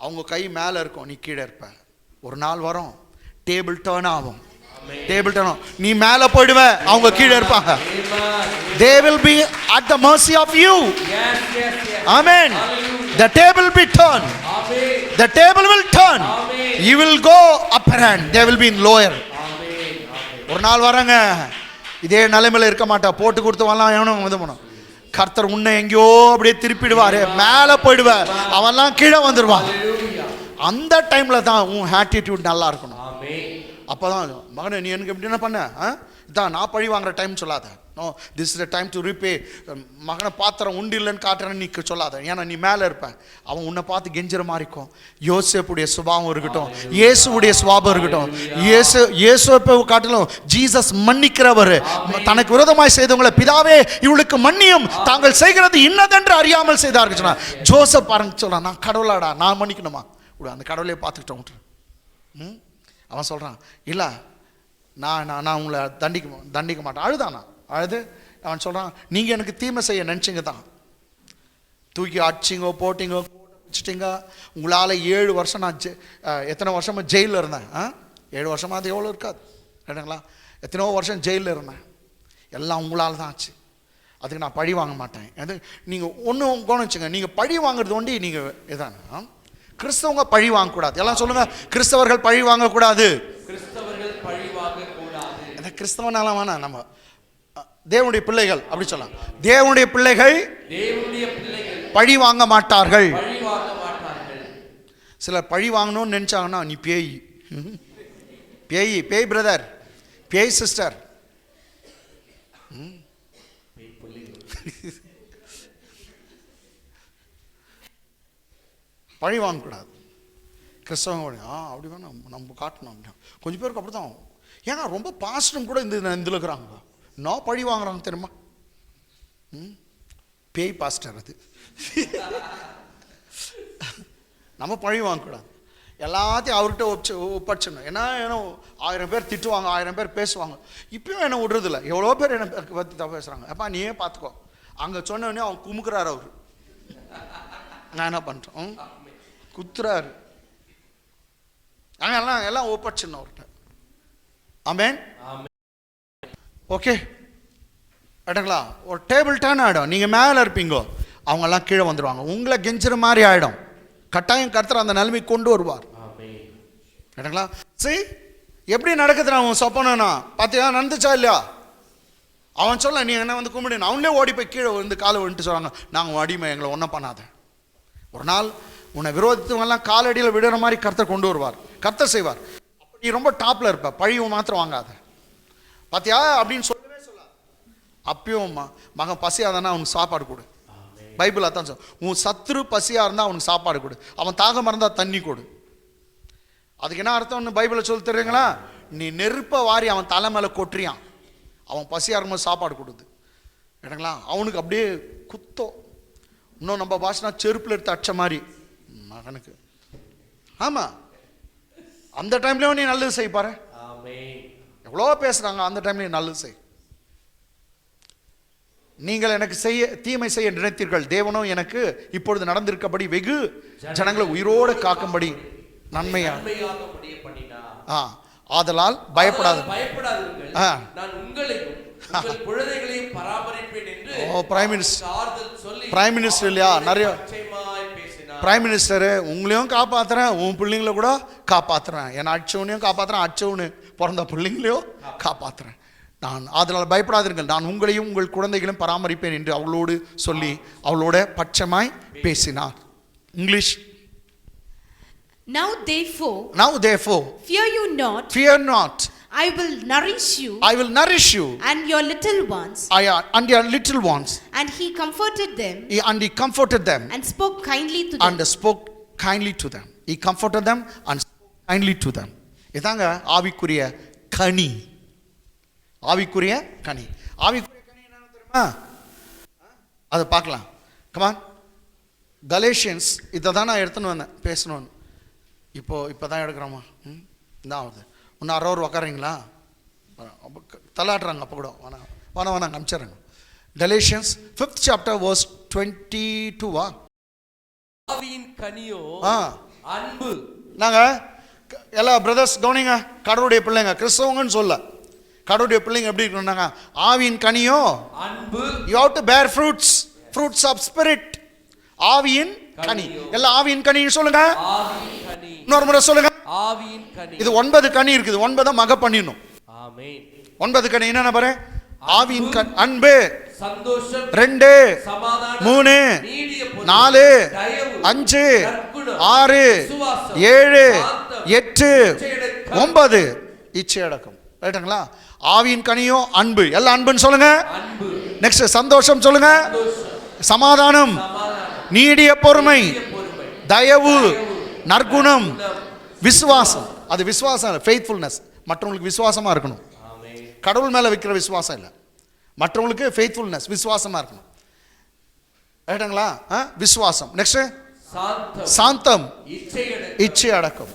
அவங்க கை மேலே இருக்கும், நீ கீழே இருப்ப. ஒரு நாள் வரும், டேபிள் டர்ன் ஆகும். டேபிள் டர்ன், நீ மேலே போயிடுவ, அவங்க கீழே இருப்பாங்க. they will be at the mercy of you. amen. the table will be turned. the table will turn. you will go upper hand, they will be in lower. ஒரு நாள் வரங்க, இதே நிலைமையில இருக்க மாட்டா. போட்டு கொடுத்து வரலாம், எவனும் இது பண்ணும். கர்த்தர் உன்னை எங்கேயோ அப்படியே திருப்பிடுவாரு, மேலே போயிடுவ, அவன்லாம் கீழே வந்துடுவான். அந்த டைம்ல தான் உன் ஆட்டிடியூட் நல்லா இருக்கணும். அப்பதான் மகனே நீ எனக்கு எப்படி என்ன பண்ண, இதான் நான் பழி வாங்குற டைம் சொல்லாத. No, this is the time to repay. மகனை பாத்திரம் உண்டு இல்லைன்னு காட்டுறேன்னு நீ சொல்லாத, ஏன்னா நீ மேலே இருப்பேன். அவன் உன்னை பார்த்து கெஞ்சுற மாதிரி இருக்கும். யோசேப்புடைய சுபாவம் இருக்கட்டும், இயேசுடைய சுபாவம் இருக்கட்டும். இயேசுவை காட்டிலும் ஜீசஸ் மன்னிக்கிறவர். தனக்கு விரோதமாய் செய்தவங்களை, பிதாவே இவளுக்கு மன்னியும், தாங்கள் செய்கிறது இன்னதென்று அறியாமல் செய்தார்கள் சொன்னா. ஜோசப் பாருங்க சொல்றான், நான் கடவுளாடா, நான் மன்னிக்கணுமா? அந்த கடவுளையே பார்த்துக்கிட்டோம். அவன் சொல்றான், இல்லை நான் உங்களை தண்டிக்க மாட்டேன். அழுதானா? அழுது அவன் சொல்கிறான், நீங்கள் எனக்கு தீமை செய்ய நினச்சிங்க தான், தூக்கி அடிச்சிங்கோ போட்டிங்கோ வச்சுட்டிங்க. உங்களால் 7 வருஷம் நான் எத்தனை வருஷமாக ஜெயிலில் இருந்தேன். 7 வருஷமாக அது எவ்வளோ இருக்காது கேட்டுங்களா? எத்தனையோ வருஷம் ஜெயிலில் இருந்தேன். எல்லாம் உங்களால் தான் ஆச்சு. அதுக்கு நான் பழி வாங்க மாட்டேன். அது நீங்கள் ஒன்றும் கவனிச்சுங்க, நீங்கள் பழி வாங்குறது ஒண்டி நீங்கள் இதான கிறிஸ்தவங்க பழி வாங்கக்கூடாது. எல்லாம் சொல்லுங்கள், கிறிஸ்தவர்கள் பழி வாங்கக்கூடாது. கிறிஸ்தவனால வேணா, நம்ம தேவனுடைய பிள்ளைகள் அப்படி சொல்லலாம். தேவனுடைய பிள்ளைகள் பழி வாங்க மாட்டார்கள். சிலர் பழி வாங்கணும்னு நினைச்சாங்கன்னா நீ பேய், பேய், பேய் பிரதர், பேய் சிஸ்டர். பழி வாங்கக்கூடாது. கிறிஸ்தவங்க அப்படி வேணாம் நம்ம காட்டணும். கொஞ்சம் பேருக்கு அப்படி தான். ஏன்னா ரொம்ப பாஸ்டும் கூட இதில் இருக்கிறாங்க. நான் பழி வாங்குறாங்க தெரியுமா? பேய் பாஸ்டர் அது. நம்ம பழி வாங்கக்கூடாது. எல்லாத்தையும் அவர்கிட்ட ஒப்படைச்சிடணும். ஏன்னா 1000 பேர் திட்டுவாங்க, 1000 பேர் பேசுவாங்க. இப்பயும் என்ன விடுறதில்ல. எவ்வளோ பேர் என்னை பற்றி தான் பேசுகிறாங்க. அப்பா நீயே பார்த்துக்கோ. அங்கே சொன்னோடனே அவன் குமுக்குறாரு. அவர் நான் என்ன பண்ணுறோம், குத்துறாரு. நாங்கள் எல்லாம் ஒப்படைச்சிடணும் அவர்கிட்ட. ஆமென். ஓகே ஆயிடுங்களா? ஒரு டேபிள் டர்ன் ஆகிடும். நீங்கள் மேலே இருப்பீங்கோ, அவங்கெல்லாம் கீழே வந்துடுவாங்க. உங்களை கெஞ்சுற மாதிரி ஆகிடும். கட்டாயம் கர்த்தர் அந்த நிலைமை கொண்டு வருவார். ஆயிடுங்களா? சரி, எப்படி நடக்குது அவன் சொப்பனா பார்த்தியா? நடந்துச்சா இல்லையா? அவன் சொல்ல, நீ என்ன வந்து கும்பிடு. அவங்களே ஓடி போய் கீழே வந்து காலை வந்துட்டு சொல்கிறாங்க, நாங்கள் அடிமை, எங்களை ஒன்றும் பண்ணாத. ஒரு நாள் உன்னை விரோதித்தவங்கெல்லாம் காலடியில் விடுற மாதிரி கர்த்தர் கொண்டு வருவார். கர்த்தர் செய்வார். நீ ரொம்ப டாப்பில் இருப்ப, பழிவு மாத்திரம் வாங்காத. பார்த்தியா அப்படின்னு சொல்லவே சொல்லாது. அப்பயும் மகன் பசியாதானா அவனுக்கு சாப்பாடு கொடு. பைபிள் அதான் சொல், உன் சத்துரு பசியாக இருந்தால் அவனுக்கு சாப்பாடு கொடு, அவன் தாகம் இருந்தால் தண்ணி கொடு. அதுக்கு என்ன அர்த்தம்னு பைபிளை சொல்லி தெரியுங்களா? நீ நெருப்பை வாரி அவன் தலை மேலே கொட்டுறியான், அவன் பசியாக இருக்கும்போது சாப்பாடு கொடுது. ஏனுங்களா? அவனுக்கு அப்படியே குத்தம். இன்னும் நம்ம பாஷனா செருப்பில் எடுத்து அடிச்ச மாதிரி மகனுக்கு. ஆமாம், அந்த டைம்லேயும் நீ நல்லது செய் பாரு. எவ்வளோ பேசுகிறாங்க, அந்த டைம்லேயும் நல்லது செய். நீங்கள் எனக்கு தீமை செய்ய நினைத்தீர்கள், தேவனோ எனக்கு இப்பொழுது நடந்திருக்கபடி வெகு ஜனங்களை உயிரோடு காக்கும்படி நன்மையா. ஆதலால் பயப்படாதீர்கள், நான் உங்களையும் உங்கள் குழந்தைகளையும் பராமரிப்பேன் என்று பிரைம் மினிஸ்டர் இல்லையா? நிறைய பிரைம் மினிஸ்டரு உங்களையும் காப்பாற்றுறேன், உன் பிள்ளைங்கள கூட காப்பாற்றுறேன், என் அச்சவனையும் காப்பாற்றுறேன், அச்சவனு பிறந்த பிள்ளைங்களையும் காப்பாற்றுறேன். நான் அதனால் பயப்படாதீர்கள், நான் உங்களையும் உங்கள் குழந்தைகளையும் பராமரிப்பேன் என்று அவளோடு சொல்லி அவளோட பட்சமாய் பேசினார். English. Now therefore fear not, I will nourish you and your little ones. And he comforted them and spoke kindly to them. He comforted them and spoke kindly to them. இதாங்க ஆவிக்குரிய கனி. ஆவிக்குரிய கனி என்னன்னு தெரியுமா? அதை பார்க்கலாம். Come on, Galatians. இதை தான் நான் எடுத்துன்னு வந்தேன் பேசணும்னு. இப்போ தான் எடுக்கிறோமா? இதான் ஆகுது. இன்னும் 60 உக்காரீங்களா? தள்ளாட்டுறாங்க. அப்போ கூட வேணாம் அனுப்பிச்சிடுறாங்க. Galatians 5th chapter verse 22. ஆவியின் கனியோ அன்பு. நாங்க எல்லா பிரதர்ஸ் கவனிங்க, கடவுளுடைய பிள்ளைங்க, கிறிஸ்தவங்கன்னு சொல்ல, கடவுளுடைய பிள்ளைங்க எப்படி இருக்கணும்னாங்க? ஆவியின் கனியோ அன்பு. You have to bear fruits of spirit. ஆவியின் கனி. எல்லாம் ஆவியின் கனி சொல்லுங்க. இன்னொரு முறை சொல்லுங்க. ஆவியின் கனி. இது 9 கனி இருக்குது. 9 மக பண்ணிடணும். ஆமென். 9 கனி என்னென்ன பாரு? ஆவியின் கனி அன்பு, சந்தோஷம், 2, சமாதானம், 3, 4, 5, 6, 7, 8, 9 இச்சையடக்கம். ரைட்டுங்களா? ஆவியின் கனியோ அன்பு. எல்லாம் அன்புன்னு சொல்லுங்க. அன்பு. நெக்ஸ்ட் சந்தோஷம் சொல்லுங்க. சந்தோஷம். சமாதானம், சமாதானம், நீடிய பொறுமை, பொறுமை, தயவு, தயவு, நற்குணம், நற்குணம், விசுவாசம். அது விசுவாசம், ஃபெய்த்ஃபுல்னஸ். மற்றவங்களுக்கு விசுவாசமா இருக்கணும். ஆமென். கடவுள் மேல வைக்கிற விசுவாசம் இல்லை, மற்றவங்களுக்கு ஃபெய்த்ஃபுல்னஸ், விசுவாசமா இருக்கணும். ரைட்டுங்களா? விசுவாசம். நெக்ஸ்ட் சாந்தம், சாந்தம், இச்சையடக்கம், இச்சை அடக்கம்.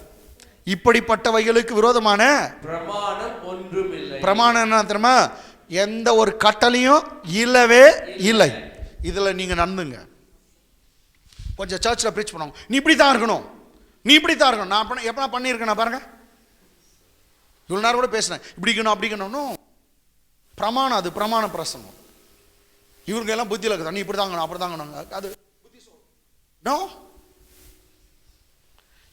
இப்படிப்பட்டவைகளுக்கு விரோதமான பிரமாணம் ஒன்றுமில்லை. பிரமாணம் என்ன தெரியுமா? எந்த ஒரு கட்டளையும் இல்லவே இல்லை. இதுல நீங்க நம்புங்க. கொஞ்சம் சர்ச்சில் ப்ரீச் பண்ணுவாங்க, நீ இப்படி தான் இருக்கணும், நீ இப்படி தான் இருக்கணும். நான் எப்போ பண்ணியிருக்கேன் பாருங்க, இவ்வளோ நேரம் கூட பேசுனேன், இப்படி இருக்கணும் அப்படி இருக்கணும். பிரமாணம், அது பிரமாண பிரசங்கம். இவங்க எல்லாம் புத்தியில் இருக்குதா, நீ இப்படி தாங்கணும் அப்படி தாங்கணும், அது புத்தி நோ.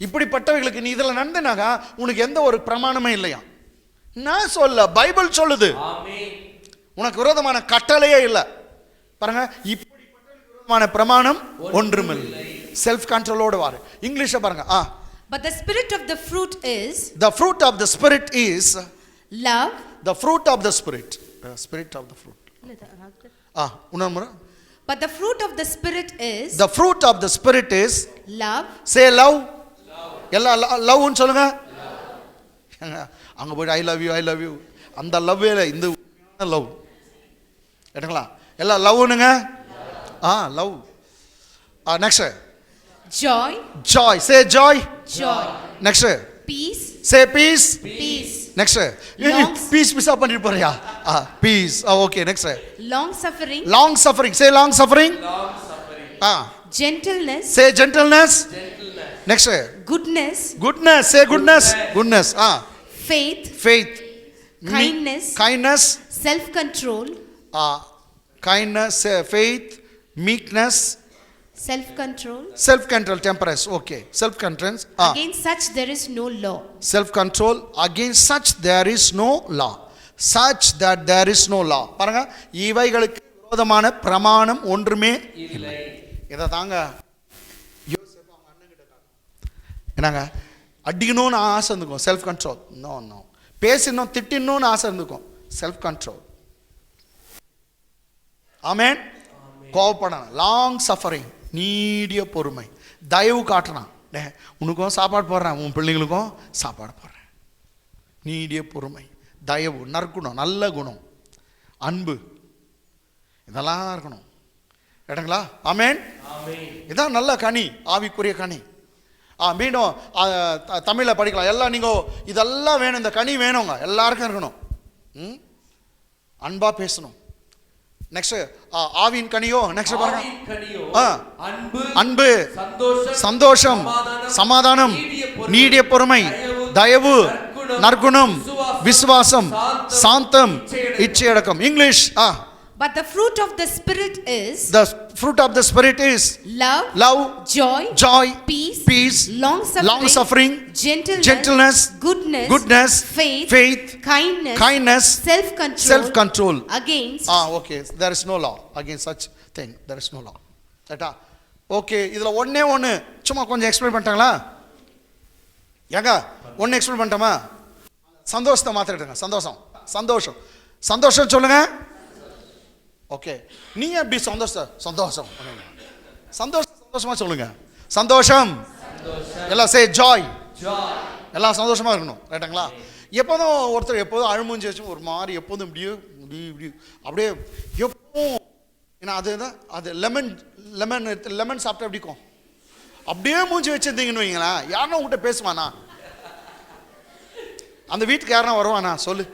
இப்படிப்பட்டவைகளுக்கு நீ இதில் நடந்தனாக்கா உனக்கு எந்த ஒரு பிரமாணமே இல்லையா? நான் சொல்ல, பைபிள் சொல்லுது. ஆமென். உனக்கு விரோதமான கட்டளையே இல்லை. பாருங்க, இப்படிப்பட்ட விரோதமான பிரமாணம் ஒன்றுமில்லை. செல்ஃப் கண்ட்ரோலோடு வாரு. இங்கிலீஷை பாருங்க. But the spirit of the fruit is the fruit of the spirit is love. the fruit of the spirit. Spirit of the fruit. இன்னொரு முறை. But the fruit of the spirit is the fruit of the spirit is love. say love. எல்லாம் லவ்னு சொல்லுங்க. அங்க போய் I love you I love you, அந்த லவ்வே இந்த லவ். கேட்டுங்களா? எல்லாம் லவ்னுங்க. Love. Next Joy. joy. say joy. Joy. next Peace. say peace. Peace. next peace பீஸா பண்ணிட்டு போறியா? peace. okay. next Long suffering. long suffering. say long suffering. Long suffering. Gentleness. say gentleness. Gentleness. next Goodness. goodness. say goodness. goodness. Faith. faith. Kindness. kindness. Self control. kindness. faith, meekness, Self control. self control, temperance. okay. self control. Against such there is no law. self control. against such there is no law. such that there is no law. பாருங்க, இவைகளுக்கு விரோதமான பிரமாணம் ஒன்றுமே இல்லை. இதை தாங்க யோசேப்பு அவங்க அண்ணன் கிட்ட என்னங்க அடிக்கணும்னு ஆசை இருந்துக்கும். Self control. No no. பேசணும் திட்டணும்னு ஆசை இருந்துக்கும். Self control. ஆமென். கோவப்படணும். லாங் சஃபரிங், நீடிய பொறுமை, தயவு காட்டுறான். உனக்கும் சாப்பாடு போடுறேன், உன் பிள்ளைங்களுக்கும் சாப்பாடு போடுறேன். நீடிய பொறுமை, தயவு, நற்குணம், நல்ல குணம், அன்பு, இதெல்லாம் இருக்கணும். கேட்டுங்களா? ஆமென். இதான் நல்ல கனி, ஆவிக்குரிய கனி. மீண்டும் தமிழில் படிக்கலாம். எல்லாம் நீங்கள் இதெல்லாம் வேணும், இந்த கனி வேணுங்க, எல்லாருக்கும் இருக்கணும். அன்பா பேசணும். நெக்ஸ்ட் ஆவியின் கனியோ. நெக்ஸ்ட் பாருங்க. அன்பு, அன்பு, சந்தோஷம், சமாதானம், நீடிய பொறுமை, தயவு, நற்குணம், விசுவாசம், சாந்தம், இச்சையடக்கம். English. But the fruit of the spirit is the fruit of the spirit is love, love, joy, peace, long suffering, gentleness, goodness, faith, kindness, self control. Against okay, there is no law against such thing. there is no law. ரைட்டா? Okay. இதுல ஒண்ணே சும்மா கொஞ்சம் explain பண்ணிட்டாங்களா? ஏங்க ஒன்னு explain பண்ணிட்டோமா? சந்தோஷத்தை மாத்திடுங்க. சந்தோஷம் சந்தோஷம் சந்தோஷம் சொல்லுங்க. ஓகே. நீ எப்படி சந்தோஷம் சந்தோஷமா சொல்லுங்க. சந்தோஷம். எல்லாம் சே ஜாய். எல்லாம் சந்தோஷமா இருக்கணும். ரைட்டுங்களா? எப்போதும் ஒருத்தர் எப்போதும் அழுமூஞ்சி வச்சு ஒரு மாதிரி எப்போதும் இப்படி அப்படியே எப்பவும், ஏன்னா அதுதான் அது லெமன் சாப்பிட்டா எப்படி இருக்கும், அப்படியே மூஞ்சி வச்சிருந்தீங்கன்னு வைங்களேன், யாருன்னா உங்ககிட்ட பேசுவானா? அந்த வீட்டுக்கு யாருன்னா வருவானா? சொல்லு.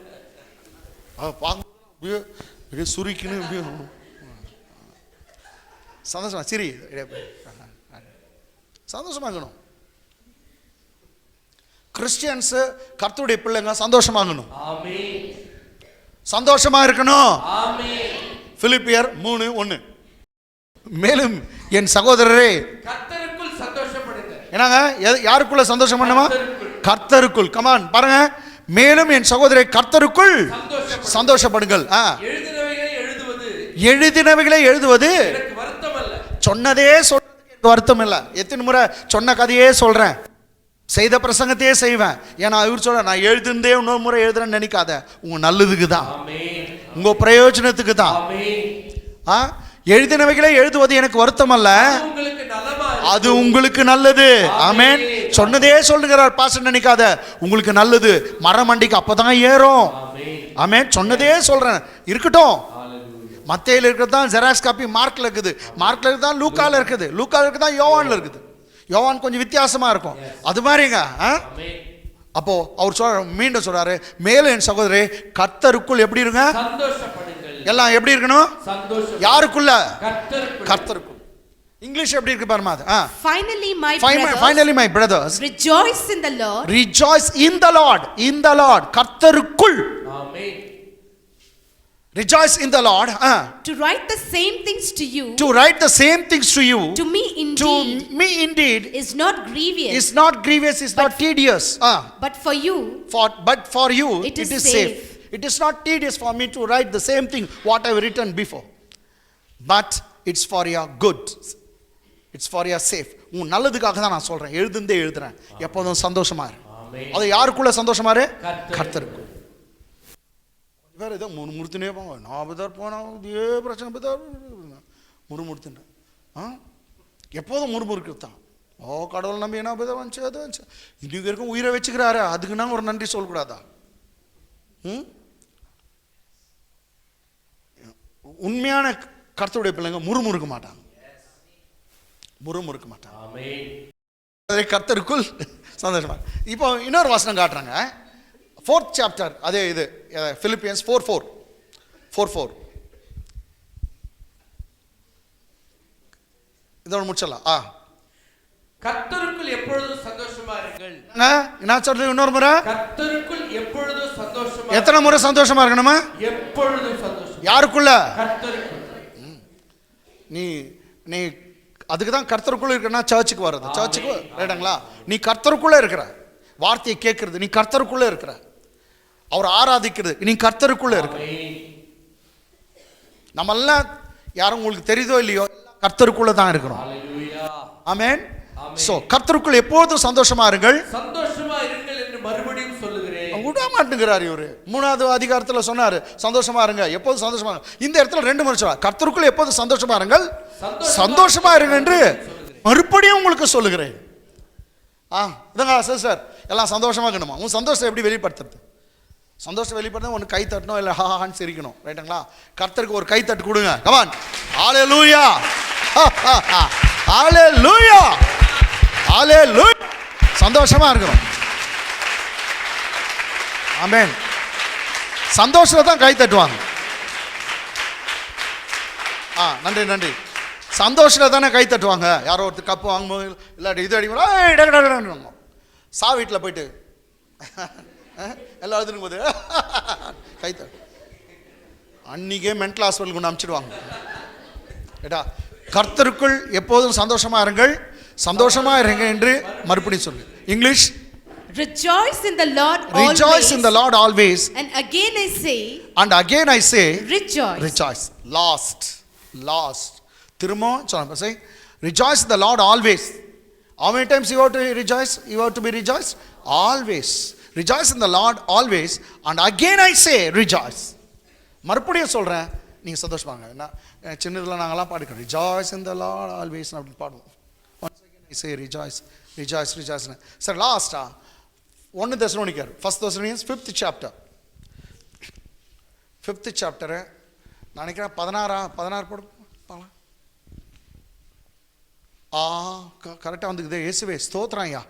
அப்படியே சுருக்கின்னு சந்தோஷமா சரி சந்தோஷமா இருக்கணும். கிறிஸ்டியன்ஸ் கர்த்தருடைய பிள்ளைங்க சந்தோஷமாகணும். சந்தோஷமா இருக்கணும். பிலிப்பியர் 3:1. மேலும் என் சகோதரரே கர்த்தருக்குள் சந்தோஷப்படுங்க. என்னங்க யாருக்குள்ள சந்தோஷம் பண்ணுமா? கர்த்தருக்குள். கமான் பாருங்க. மேலும் என் சகோதரரை கர்த்தருக்குள் சந்தோஷப்படுங்கள். எழுதினவைகளை எழுதுவது சொன்னதே சொல்றதுக்கு வருத்தம் இல்லை. எத்தனை முறை சொன்ன கதையே சொல்றேன், செய்த பிரசங்கத்தையே செய்வேன். ஏன்னா இவர் சொல்ற, நான் எழுதுந்தே இன்னொரு முறை எழுதுறேன்னு நினைக்காத, உங்க நல்லதுக்கு தான், உங்க பிரயோஜனத்துக்கு தான். எழுதினவைகளை எழுதுவது எனக்கு வருத்தம் அல்ல, அது உங்களுக்கு நல்லது. ஆமென். சொன்னதே சொல்லுகிறார் பாஸ்டர், நினைக்காத, உங்களுக்கு நல்லது. மரமண்டிக்கு அப்பதான் ஏறும். ஆமென். சொன்னதே சொல்றேன், இருக்கட்டும். மத்தேயில இருக்கிறது தான் ஜெராக்ஸ் காப்பி மார்க்ல இருக்குது, மார்க்ல இருக்குது தான் லூக்கால இருக்குது, லூக்கால இருக்குது தான் யோவான்ல இருக்குது. யோவான் கொஞ்சம் வித்தியாசமா இருக்கும். அது மாதிரிங்க. அப்போ அவர் சொல்ற, மீண்டும் சொல்றாரு, மேலும் என் சகோதரே கர்த்தருக்குள் எப்படி இருங்க, எல்லாம் எப்படி இருக்கணும், யாருக்குள்ள, கர்த்தருக்குள். இங்கிலீஷ் எப்படி இருக்கு பாருமா அது. Finally my brothers, rejoice in the Lord. Rejoice in the Lord. In the Lord. கர்த்தருக்குள். ஆமென். Rejoice in the Lord. To write the same things to you. To write the same things to you. To me indeed. To me indeed. Is not grievous. Is not grievous. Is not tedious. But for you. But for you it is safe. It is not tedious for me to write the same thing what I have written before. But it's for your good. It's for your safe. உன் நல்லதுக்காக தான் நான் சொல்றேன். எழுதுந்தே எழுதுறேன். எப்போதும் சந்தோஷமா இரு. அது யாருக்குள்ள சந்தோஷமா இரு? கர்த்தருக்குள். வேற ஏதோ முறுமுறுத்துனே போங்க. நான் பதார் போனா இதே பிரச்சனை பதார் முறுமுறுத்துனேன். எப்போதும் முறுமுறுக்கிறது தான். ஓ கடவுள் நம்பி என்ன பதார் வந்துச்சு, அது வந்துச்சு. இன்னைக்கு வரைக்கும் உயிரை வச்சுக்கிறாரு, அதுக்கு நாங்கள் ஒரு நன்றி சொல்லக்கூடாதா? உண்மையான கர்த்தருடைய பிள்ளைங்க முறுமுறுக்க மாட்டாங்க, முறுமுறுக்க மாட்டாங்க. கர்த்தருக்குள் சந்தோஷமா. இப்போ இன்னொரு வசனம் காட்டுறாங்க, 4th chapter, அதே இது பிலிப்பியன்ஸ் 4:4 இதோட முடிச்சலாம். கர்த்தருக்குள் எப்பொழுதும் சந்தோஷமா இருங்கள். என்ன சொல்றது இன்னொரு முறை? கர்த்தருக்குள் எப்பொழுதும் சந்தோஷமா. எத்தனை முறை சந்தோஷமா இருக்கணுமா? எப்பொழுதும் சந்தோஷம். யாருக்குள்ள? கர்த்தருக்குள். நீ அதுக்கு தான் கர்த்தருக்குள்ள இருக்கனா சர்ச்சுக்கு வர்றது. சர்ச்சுக்கு ரைட்டுங்களா? நீ கர்த்தருக்குள்ள இருக்கிற, வார்த்தையை கேட்கறது நீ கர்த்தருக்குள்ள இருக்கிற, அவர் ஆராதிக்கிறது நீ கர்த்தருக்குள்ள இருக்கிற. நம்ம எல்லாம் யாரும் உங்களுக்கு தெரியுதோ இல்லையோ கர்த்தருக்குள்ள தான் இருக்கிறோம். ஆமென். சோ கர்த்தருக்குள் எப்போதும் சந்தோஷமா இருங்கள். சந்தோஷமா இருங்கள் என்று மறுபடியும் சொல்லுகிறேன். விட மாட்டேங்கிறார் இவரு. 3வது அதிகாரத்துல சொன்னாரு சந்தோஷமா இருங்க, எப்போதும் சந்தோஷமா இருங்க. இந்த இடத்துல 2 முறை சொல்றார், கர்த்தருக்குள் எப்போதும் சந்தோஷமா இருங்கள், சந்தோஷமா இருங்க என்று மறுபடியும் உங்களுக்கு சொல்லுகிறேன். இதுங்க சார் எல்லாம் சந்தோஷமா இருக்கணுமா? உன் சந்தோஷத்தை எப்படி வெளிப்படுத்துறது? சந்தோஷம் வெளிப்படுத்த ஒன்று கை தட்டணும், இல்லை ஹாஹான்னு சிரிக்கணும். ரைட்டுங்களா? கர்த்தருக்கு ஒரு கை தட்டு கொடுங்க. கமான். ஹல்லேலூயா, ஹல்லேலூயா, ஹல்லேலூயா. சந்தோஷமா இருக்கணும். ஆமென். சந்தோஷத்தை தான் கை தட்டுவாங்க. நன்றி நன்றி. சந்தோஷத்தில் தானே கை தட்டுவாங்க. யாரோ ஒருத்தர் கப்பு வாங்கும்போது இல்லாட்டி இது அடிக்கணும். சா வீட்டில் போயிட்டு எல்லாம் எழுதுனும் போது கை தட்டு. அன்னைக்கே மென்டல் ஹாஸ்பிட்டலுக்கு கொண்டு அனுப்பிச்சிடுவாங்க. ஏடா கர்த்தருக்குள் எப்போதும் சந்தோஷமா இருங்கள், சந்தோஷமா இருங்க என்று மறுபடியும் சொல்லு. English. Rejoice in the Lord always. Rejoice in the Lord always. And again I say. And again I say. Rejoice. Rejoice. Last. திரும்ப சொல்லுங்க. Say rejoice in the Lord always. How many times you have to rejoice? You have to be rejoiced always. Rejoice in the Lord always. And again I say rejoice. மறுபடியும் சொல்றேன், நீங்க சந்தோஷமாங்க. என்ன சின்னதுல நாங்கெல்லாம் பாடிக்கிறோம், rejoice in the Lord always அப்படி பாடுவோம். Once again I say rejoice. Sir, last 1 Thessalonians, 1 Thessalonians 5th chapter. 5th chapter நான் நினைக்கிறேன் 16 போடு பாக்கலாம். கரெக்டாக வந்துக்குது. இயேசுவே ஸ்தோத்திரம் ஐயா.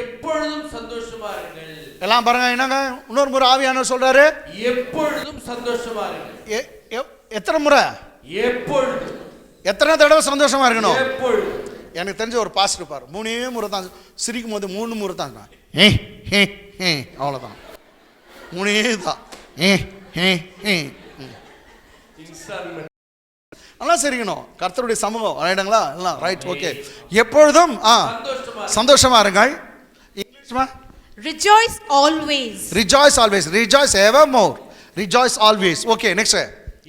எப்பொழுதும் சந்தோஷமா இருங்கள். எல்லாம் பாருங்க என்னங்க இன்னொரு முறை ஆவியானவர் சொல்றாரு, எப்பொழுதும் சந்தோஷமா இருங்கள். எத்தனை முறை? எப்பொழுதும். எத்தனை தடவை சந்தோஷமா இருக்கணும்? எப்பொழுதும். எனக்கு தெரிஞ்ச ஒரு பாஸ்டர் இருப்பார், 3 முறை தான் சிரிக்கும் போது 3 முறை தான் அவ்வளோதான். 3 தான். எல்லாம் சரிக்கணும். கர்த்தருடைய சமூகம் ரைட்டுங்களா? எல்லாம் ரைட், ஓகே. எப்பொழுதும் சந்தோஷமா இருங்கள். இங்கிலீஷ்மா? Rejoice always. Rejoice always. Rejoice evermore. Rejoice always. Okay, next.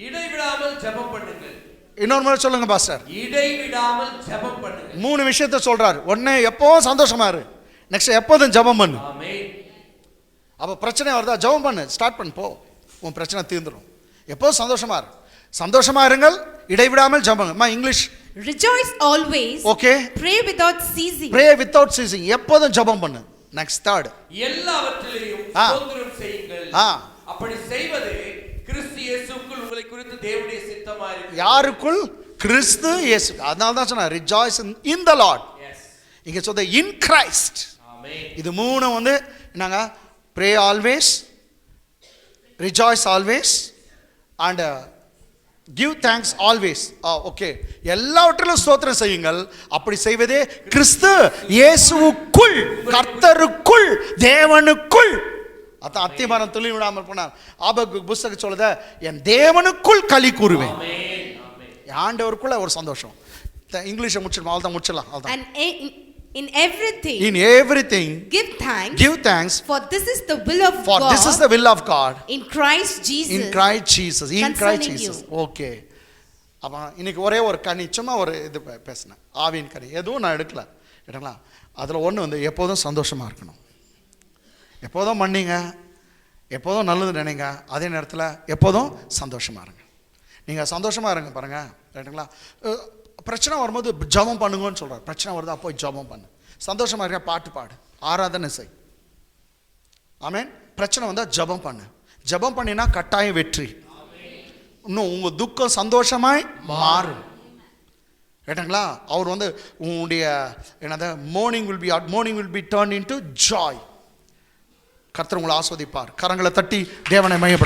இடைவிடாமல் ஜெபம் பண்ணுங்கள். இன்னொரு முறை சொல்லுங்க பாஸ்டர். இடைவிடாமல் ஜெபம் பண்ணுங்க. 3 விஷயத்தை சொல்றாரு. ஒண்ணு எப்பவும் சந்தோஷமா இரு. நெக்ஸ்ட் எப்போதும் ஜெபம் பண்ணு. ஆமென். அப்ப பிரச்சனை வருதா ஜெபம் பண்ணு, ஸ்டார்ட் பண்ணு, போ, உன் பிரச்சனை தீர்ந்துடும். எப்போதும் சந்தோஷமா இரு. சந்தோஷமா இருங்கள், இடைவிடாமல் ஜெபம். English. Rejoice always. Okay. Pray without ceasing. Pray without ceasing. எப்போதும் ஜெபம் பண்ணு. Next third. எல்லாவற்றிலும் ஆ. ஸ்தோத்திரம் செய்யுங்கள். ஆ. அப்படி செய்வது கிறிஸ்து இயேசுவுக்குள் உங்களை குறித்து தேவனுடைய சித்தமா இருக்கு. யாருக்குள்? கிறிஸ்து இயேசு. அதனால தான் சொன்னா rejoice in the Lord. Yes. இங்க சொல்ற இன் கிரைஸ்ட். ஆமென். இது மூணு வந்து என்னங்க? Pray always, rejoice always and give thanks always. Okay. எல்லாவற்றிலும் ஸ்தோத்திரம் செய்யுங்கள். அப்படி செய்வதே கிறிஸ்து இயேசுவுக்குள், கர்த்தருக்குள், தேவனுக்குள். அதான் அத்தியமானம் துளி விடாமல் போனார். ஆபக்கு புஸ்தகம் சொல்லுத, என் தேவனுக்குள் களி கூறுவேன். ஆமென். ஆமென். ஆண்டவருக்குள்ள ஒரு சந்தோஷம். இங்கிலீஷை முடிச்சிடலாம், அவ்வளோதான் முடிச்சிடலாம். அவ்வளோதான். And in everything, In everything give thanks. give thanks, For this is the will of for God. this is the will of God In Christ Jesus. in Christ Jesus. In Christ Concerning Jesus. you. Okay. அப்போ இன்னைக்கு ஒரே ஒரு கனி, சும்மா ஒரு இது பேசினேன், ஆவியின் கனி. எதுவும் நான் எடுக்கல, எடுங்களா. அதில் ஒன்று வந்து எப்போதும் சந்தோஷமா இருக்கணும். எப்போதும் மன்னிங்க, எப்போதும் நல்லது நினைங்க, அதே நேரத்தில் எப்போதும் சந்தோஷமா இருங்க. நீங்கள் சந்தோஷமா இருங்க பாருங்க, ரைட்டுங்களா. பிரச்சனை வரும்போது ஜெபம் பண்ணுங்கன்னு சொல்கிறார். பிரச்சனை வருதா, போய் ஜெபம் பண்ணு. சந்தோஷமா இருக்க, பாட்டு பாடு, ஆராதனை செய். ஆமென். பிரச்சனை வந்தால் ஜெபம் பண்ணு. ஜெபம் பண்ணினா கட்டாயம் வெற்றி. இன்னும் உங்கள் துக்கம் சந்தோஷமாய் மாறும். கேட்டுங்களா. அவர் வந்து உங்களுடைய என்னது morning will be turn into Joy. கர்த்தர் உங்களை ஆஸ்வதிப்பார். கரங்களை தட்டி தேவனை மையப்படுத்த